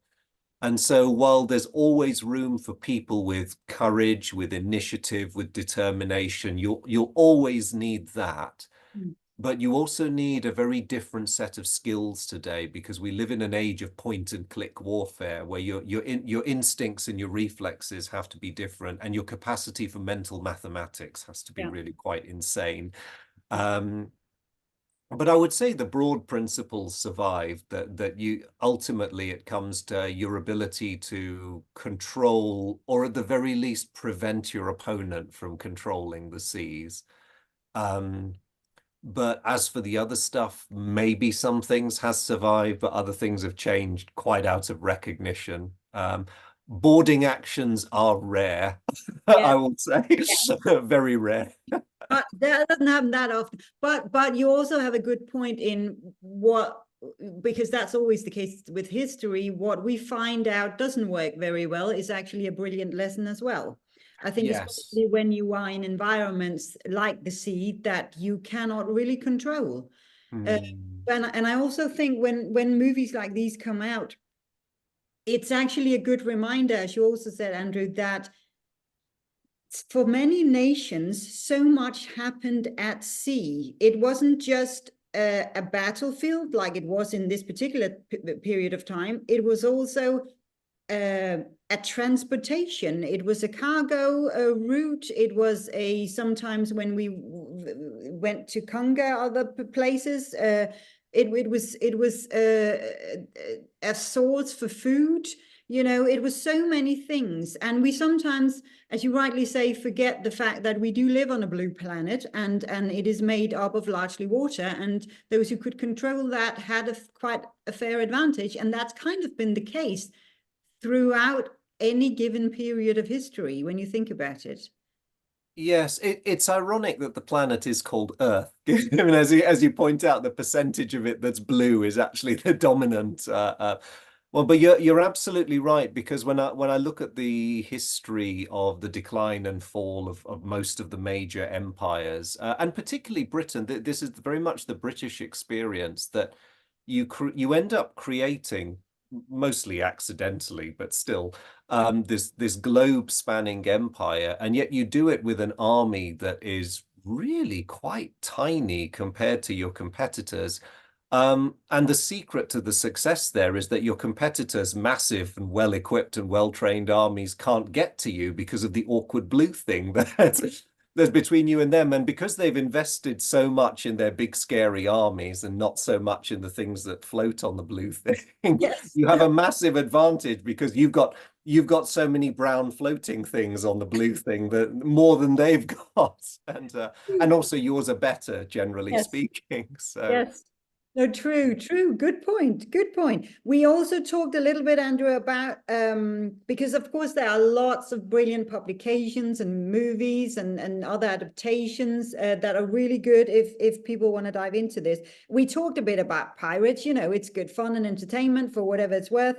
And so while there's always room for people with courage, with initiative, with determination, you'll always need that. Mm. But you also need a very different set of skills today because we live in an age of point and click warfare where your instincts and your reflexes have to be different and your capacity for mental mathematics has to be Yeah. really quite insane. Um, but I would say the broad principles survive that you ultimately it comes to your ability to control or at the very least prevent your opponent from controlling the seas. Um, but as for the other stuff, maybe some things has survived, but other things have changed quite out of recognition. Boarding actions are rare, Yeah. I would say, very rare. That doesn't happen that often. But you also have a good point in what, because that's always the case with history. What we find out doesn't work very well is actually a brilliant lesson as well. I think Yes. especially when you are in environments like the sea that you cannot really control. Uh, Hmm. and I also think when movies like these come out, it's actually a good reminder, as you also said, Andrew, that for many nations, so much happened at sea. It wasn't just a battlefield like it was in this particular period of time. It was also a transportation. It was a cargo route. It was a sometimes when we went to conquer other places. It was a source for food. You know, it was so many things, and we sometimes, as you rightly say, forget the fact that we do live on a blue planet, and it is made up of largely water, and those who could control that had quite a fair advantage, and that's kind of been the case throughout any given period of history when you think about it. Yes, it's ironic that the planet is called Earth. I mean, as you point out, the percentage of it that's blue is actually the dominant. Well, but you're absolutely right, because when I look at the history of the decline and fall of most of the major empires, and particularly Britain, this is very much the British experience that you end up creating, mostly accidentally, but still, this globe-spanning empire, and yet you do it with an army that is really quite tiny compared to your competitors. And the secret to the success there is that your competitors' massive and well-equipped and well-trained armies can't get to you because of the awkward blue thing that's between you and them. And because they've invested so much in their big, scary armies and not so much in the things that float on the blue thing, Yes. you have a massive advantage because you've got so many brown floating things on the blue thing, that more than they've got. And also yours are better, generally Yes. speaking. So Yes. No, true, true. Good point. Good point. We also talked a little bit, Andrew, about because of course there are lots of brilliant publications and movies and other adaptations that are really good if people want to dive into this. We talked a bit about pirates, you know, it's good fun and entertainment for whatever it's worth.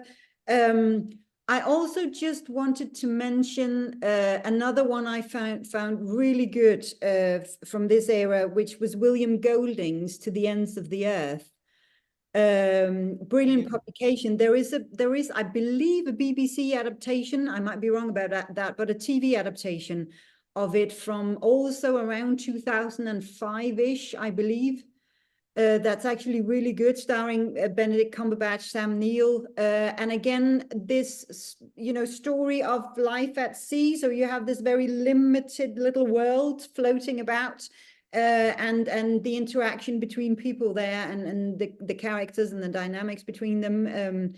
I also just wanted to mention another one I found really good from this era, which was William Golding's To the Ends of the Earth. Brilliant publication. There is, I believe, a BBC adaptation. I might be wrong about that, but a TV adaptation of it from also around 2005-ish, I believe. That's actually really good, starring Benedict Cumberbatch, Sam Neill, and again, this story of life at sea. So you have this very limited little world floating about, and the interaction between people there, and the characters and the dynamics between them.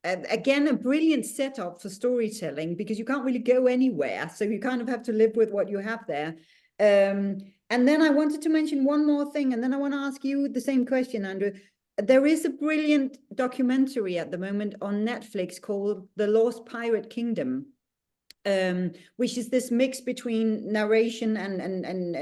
Again, a brilliant setup for storytelling, because you can't really go anywhere, so you kind of have to live with what you have there. And then I wanted to mention one more thing, and then I want to ask you the same question, Andrew. There is a brilliant documentary at the moment on Netflix called The Lost Pirate Kingdom, which is this mix between narration and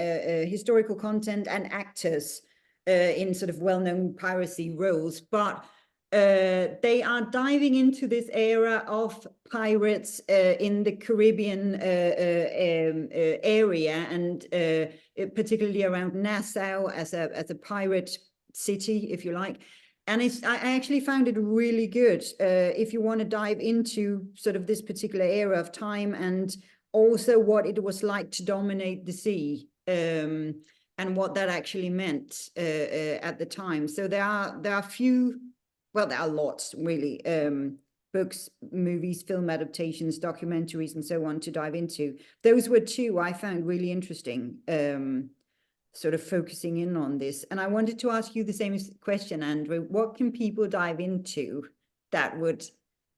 historical content and actors in sort of well-known piracy roles. But they are diving into this era of pirates in the Caribbean area, and particularly around Nassau as a pirate city, if you like. And I actually found it really good if you want to dive into sort of this particular era of time, and also what it was like to dominate the sea, and what that actually meant at the time. So there are few. Well, there are lots, really, books, movies, film adaptations, documentaries, and so on to dive into. Those were two I found really interesting, sort of focusing in on this. And I wanted to ask you the same question, Andrew. What can people dive into that would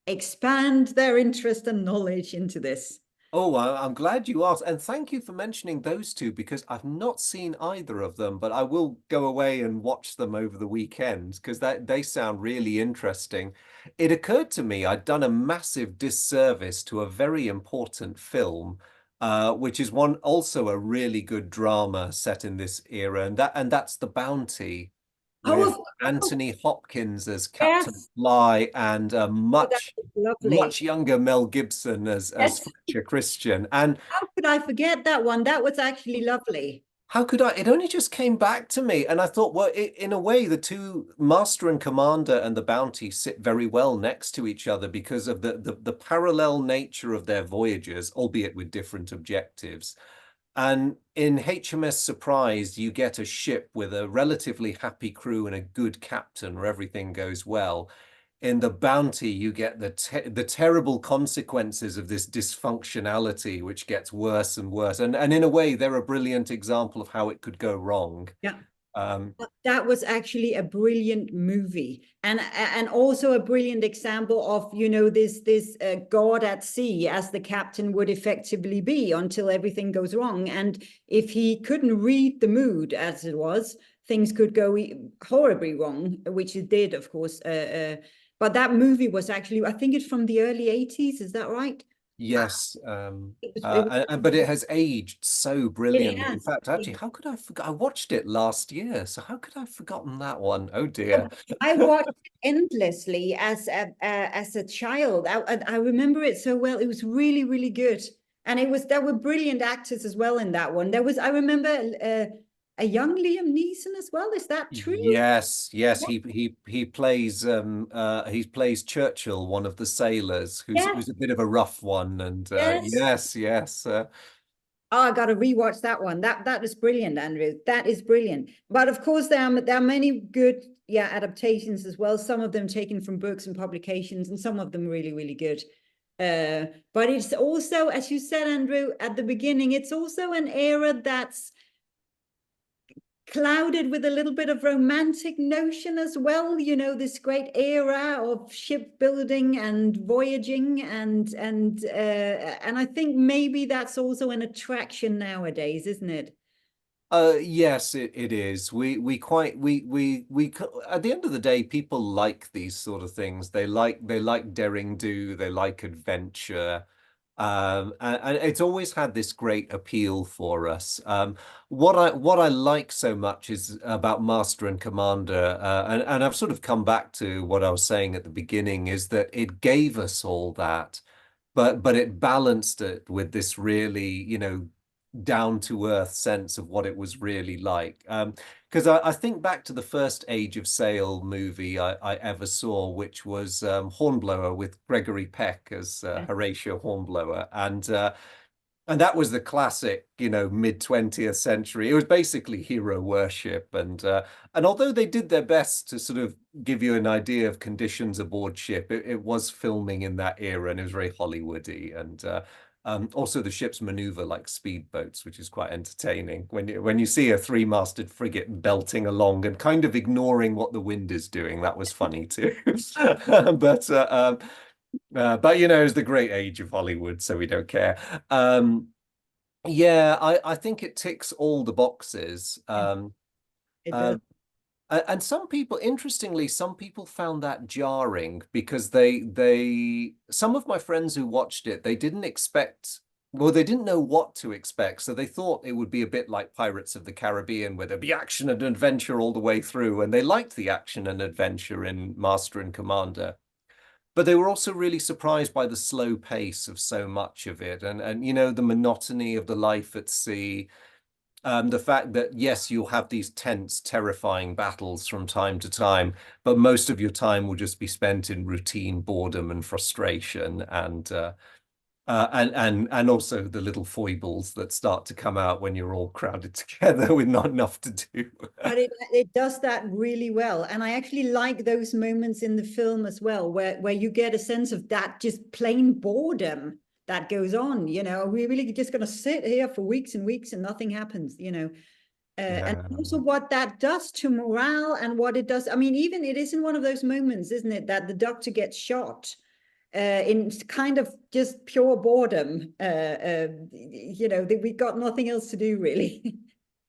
expand their interest and knowledge into this? Oh, I'm glad you asked. And thank you for mentioning those two, because I've not seen either of them, but I will go away and watch them over the weekend, because they sound really interesting. It occurred to me I'd done a massive disservice to a very important film, which is also a really good drama set in this era, and that's The Bounty, with Oh, Anthony Hopkins as Captain yes. Bligh, and a Oh, that was lovely. much younger Mel Gibson as Yes. Fletcher Christian. And How could I forget that one? That was actually lovely. How could I? It only just came back to me, and I thought, well, in a way, the two Master and Commander and the Bounty sit very well next to each other because of the parallel nature of their voyages, albeit with different objectives. And in HMS Surprise, you get a ship with a relatively happy crew and a good captain where everything goes well. In the Bounty, you get the terrible consequences of this dysfunctionality, which gets worse and worse. And in a way, they're a brilliant example of how it could go wrong. Yeah. Um, That was actually a brilliant movie, and also a brilliant example of, you know, this god at sea, as the captain would effectively be until everything goes wrong. And if he couldn't read the mood, as it was, things could go horribly wrong, which it did, of course. But that movie was actually, I think it's from the early 80s. Is that right? yes, It was, but it has aged so it brilliantly. In has. fact, actually, how could I forget? I watched it last year, so how could I have forgotten that one? Oh dear. I watched it endlessly as a child. I remember it so well. It was really, really good, and it was, there were brilliant actors as well in that one. There was, I remember, a young Liam Neeson as well. Is that true? Yes, yes, Yeah. he plays Churchill, one of the sailors, who's Yes, a bit of a rough one, and yes. yes, yes, Oh, I got to rewatch that one. That is brilliant, Andrew. That is brilliant. But of course, there are many good, yeah, adaptations as well. Some of them taken from books and publications, and some of them really, really good. But it's also, as you said, Andrew, at the beginning, it's also an era that's clouded with a little bit of romantic notion as well. You know, this great era of shipbuilding and voyaging, and I think maybe that's also an attraction nowadays, isn't it? yes, it is. At the end of the day, people like these sort of things. They like daring do, they like adventure. And it's always had this great appeal for us. What I like so much is about Master and Commander, and I've sort of come back to what I was saying at the beginning, is that it gave us all that, but it balanced it with this really, down to earth sense of what it was really like. Because I think back to the first Age of Sail movie I ever saw, which was Hornblower with Gregory Peck as Horatio Hornblower, and that was the classic, mid 20th century. It was basically hero worship, and although they did their best to sort of give you an idea of conditions aboard ship, it was filming in that era, and it was very Hollywoody, and also the ships maneuver like speedboats, which is quite entertaining when you see a three-masted frigate belting along and kind of ignoring what the wind is doing. That was funny too. But it's the great age of Hollywood, so we don't care. Yeah, I think it ticks all the boxes. It does. Uh, and some people, interestingly, some people found that jarring because some of my friends who watched it, they didn't expect, well, they didn't know what to expect. So they thought it would be a bit like Pirates of the Caribbean, where there'd be action and adventure all the way through. And they liked the action and adventure in Master and Commander. But they were also really surprised by the slow pace of so much of it, and the monotony of the life at sea. The fact that yes, you'll have these tense, terrifying battles from time to time, but most of your time will just be spent in routine boredom and frustration, and also the little foibles that start to come out when you're all crowded together with not enough to do. But it does that really well, and I actually like those moments in the film as well, where you get a sense of that just plain boredom that goes on. You know, we're really just going to sit here for weeks and weeks and nothing happens. You know, and Yeah. also what that does to morale and what it does. I mean, even it isn't one of those moments, isn't it, that the doctor gets shot in kind of just pure boredom. We got nothing else to do really.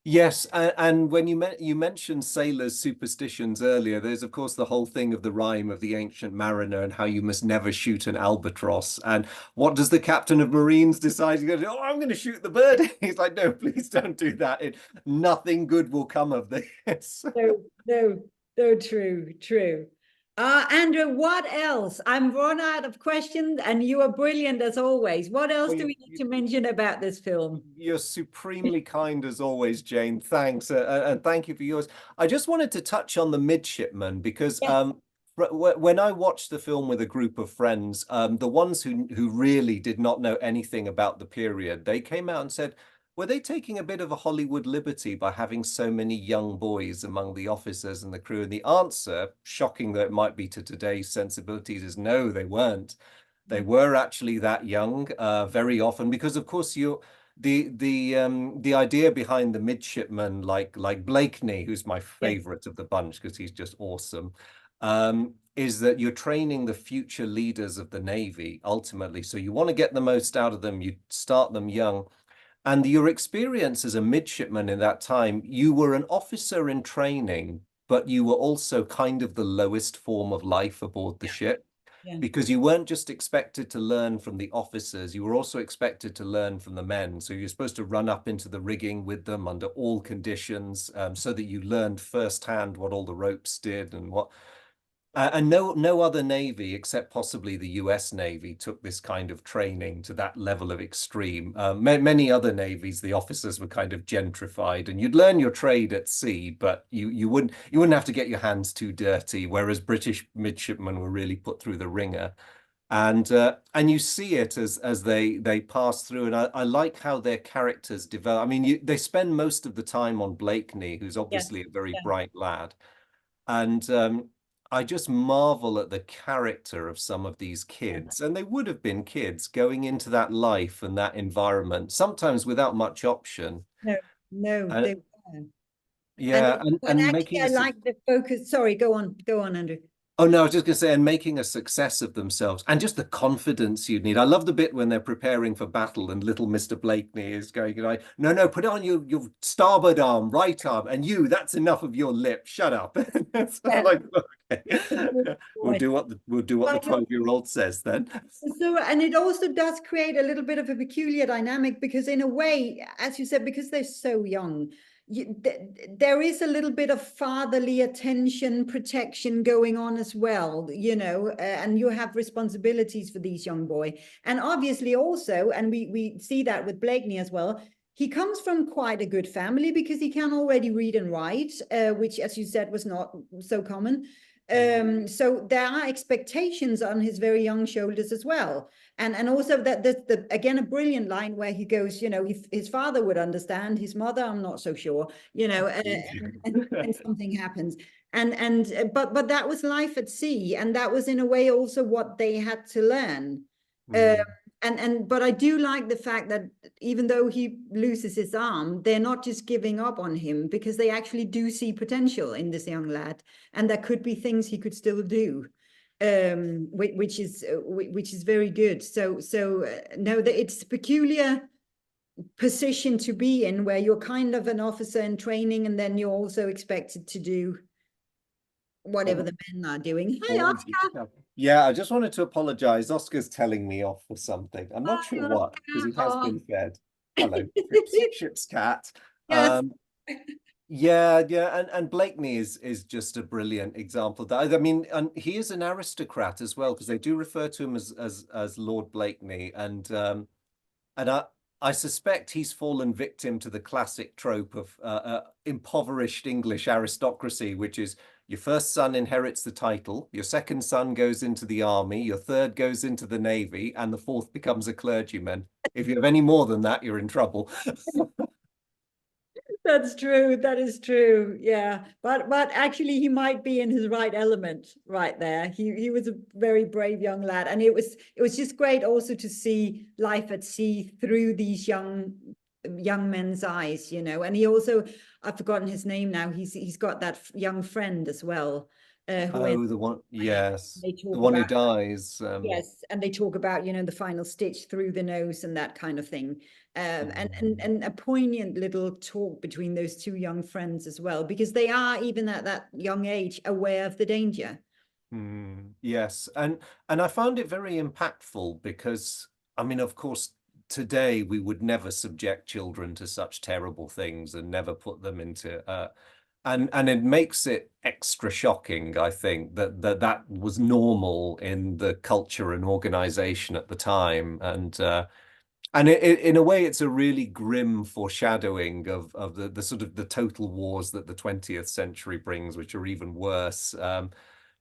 Yes, and when you mentioned sailors' superstitions earlier, there's of course the whole thing of the rhyme of the ancient mariner and how you must never shoot an albatross. And what does the captain of Marines decide? He goes, "Oh, I'm going to shoot the bird." He's like, "No, please don't do that. Nothing good will come of this." No, no, no, true, true. Andrew, what else? I'm run out of questions, and you are brilliant as always. What else Well, do we need to mention about this film? you're supremely kind as always, Jane. Thanks. And thank you for yours. I just wanted to touch on the midshipmen because Yeah, when I watched the film with a group of friends, the ones who really did not know anything about the period, they came out and said, were they taking a bit of a Hollywood liberty by having so many young boys among the officers and the crew? And the answer, shocking though it might be to today's sensibilities, is no, they weren't. They were actually that young, very often, because of course the idea behind the midshipman, like Blakeney, who's my yeah, favorite of the bunch because he's just awesome, is that you're training the future leaders of the Navy ultimately. So you want to get the most out of them. You start them young. And your experience as a midshipman in that time, you were an officer in training, but you were also kind of the lowest form of life aboard the ship yeah, because you weren't just expected to learn from the officers, you were also expected to learn from the men. So you're supposed to run up into the rigging with them under all conditions, so that you learned firsthand what all the ropes did and what. And no other navy, except possibly the U.S. Navy, took this kind of training to that level of extreme. Many other navies, the officers were kind of gentrified, and you'd learn your trade at sea, but you wouldn't have to get your hands too dirty. Whereas British midshipmen were really put through the ringer, and you see it as they pass through. And I like how their characters develop. I mean, they spend most of the time on Blakeney, who's yeah, obviously a very yeah. bright lad. And I just marvel at the character of some of these kids. And they would have been kids going into that life and that environment, sometimes without much option. No, no, And they were. And yeah, and actually, making I a like the focus. Sorry, go on, Andrew. oh no, I was just going to say, and making a success of themselves and just the confidence you'd need. I love the bit when they're preparing for battle and little Mr. Blakeney is going, no, no, put it on your starboard arm, right arm, and that's enough of your lip. Shut up. It's Yeah, like, it's a good okay. point. We'll do what the Well, 12-year-old says then. so, and it also does create a little bit of a peculiar dynamic because, in a way, as you said, because they're so young, there is a little bit of fatherly attention, protection going on as well, and you have responsibilities for these young boy. And obviously also, and we see that with Blakeney as well, he comes from quite a good family because he can already read and write, which, as you said, was not so common. So there are expectations on his very young shoulders as well. And also that the again a brilliant line where he goes, his father would understand, his mother, I'm not so sure, and something happens. But that was life at sea, and that was in a way also what they had to learn. Uh, Mm. but I do like the fact that even though he loses his arm, they're not just giving up on him because they actually do see potential in this young lad, and there could be things he could still do, which is very good. So no, it's a peculiar position to be in where you're kind of an officer in training, and then you're also expected to do whatever All, the men are doing. Hi, all the Oscar. stuff. Yeah, I just wanted to apologize. Oscar's telling me off for something. I'm not sure Hi, what, because he has Oscar. been fed. Hello, ship's cat. Yes. Yeah, yeah, and Blakeney is just a brilliant example of that. I mean, and he is an aristocrat as well, because they do refer to him as Lord Blakeney, and I suspect he's fallen victim to the classic trope of impoverished English aristocracy, which is your first son inherits the title, your second son goes into the army, your third goes into the navy, and the fourth becomes a clergyman. If you have any more than that, you're in trouble. That's true. That is true. Yeah. But actually he might be in his right element right there. He was a very brave young lad. And it was just great also to see life at sea through these young men's eyes, And he also, I've forgotten his name now. He's got that young friend as well, who ends Oh, the one, dying. yes, They the talk one who about dies. Yes, and they talk about, the final stitch through the nose and that kind of thing. And a poignant little talk between those two young friends as well, because they are, even at that young age, aware of the danger. Yes, and I found it very impactful because, I mean, of course, today we would never subject children to such terrible things and never put them into and it makes it extra shocking, I think, that was normal in the culture and organization at the time. And in a way, it's a really grim foreshadowing of the sort of the total wars that the 20th century brings, which are even worse.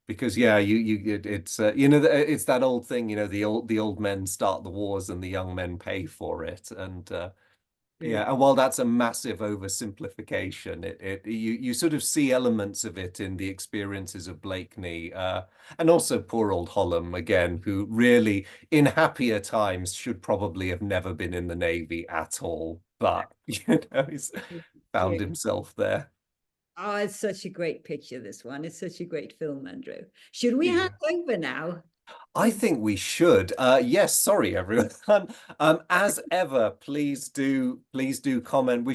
Because yeah, it's it's that old thing, the old men start the wars and the young men pay for it. And yeah, and while that's a massive oversimplification, you sort of see elements of it in the experiences of Blakeney, and also poor old Holland again, who really, in happier times, should probably have never been in the Navy at all, but he's Yeah. found himself there. Oh, it's such a great picture, this one. It's such a great film, Andrew. Should we hand Yeah. over now? I think we should. Yes, sorry everyone. As ever, please do comment.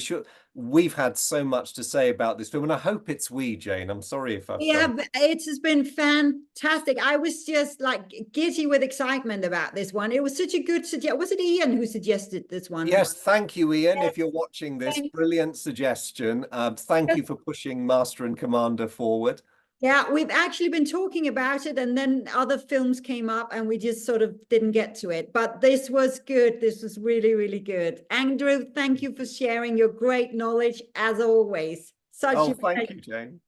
We've had so much to say about this film, and I hope it's we, Jane. I'm sorry if I've Yeah, it has been fantastic. I was just like giddy with excitement about this one. It was such a good suggestion. Was it Ian who suggested this one? Yes, thank you, Ian. Yes, If you're watching this, thank brilliant suggestion. Thank you for pushing Master and Commander forward. Yeah, we've actually been talking about it, and then other films came up, and we just sort of didn't get to it. But this was good. This was really, really good. Andrew, thank you for sharing your great knowledge as always. Such Oh, a thank pleasure. you, Jane.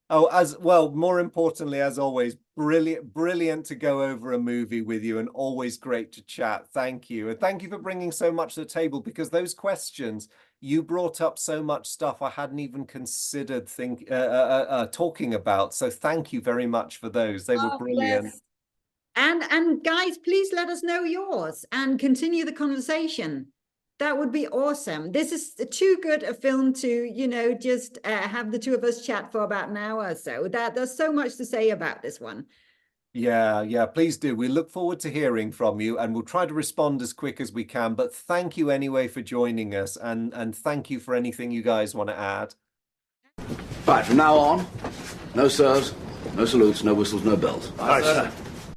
Oh, as well, more importantly, as always, brilliant to go over a movie with you, and always great to chat. Thank you. And thank you for bringing so much to the table, because those questions, you brought up so much stuff I hadn't even considered talking about. So thank you very much for those. They were Oh, brilliant. bless. And guys, please let us know yours and continue the conversation. That would be awesome. This is too good a film to, just have the two of us chat for about an hour or so. There's so much to say about this one. Yeah, please do. We look forward to hearing from you, and we'll try to respond as quick as we can. But thank you anyway for joining us, and thank you for anything you guys want to add. Right, from now on, no sirs, no salutes, no whistles, no bells. Aye, sir.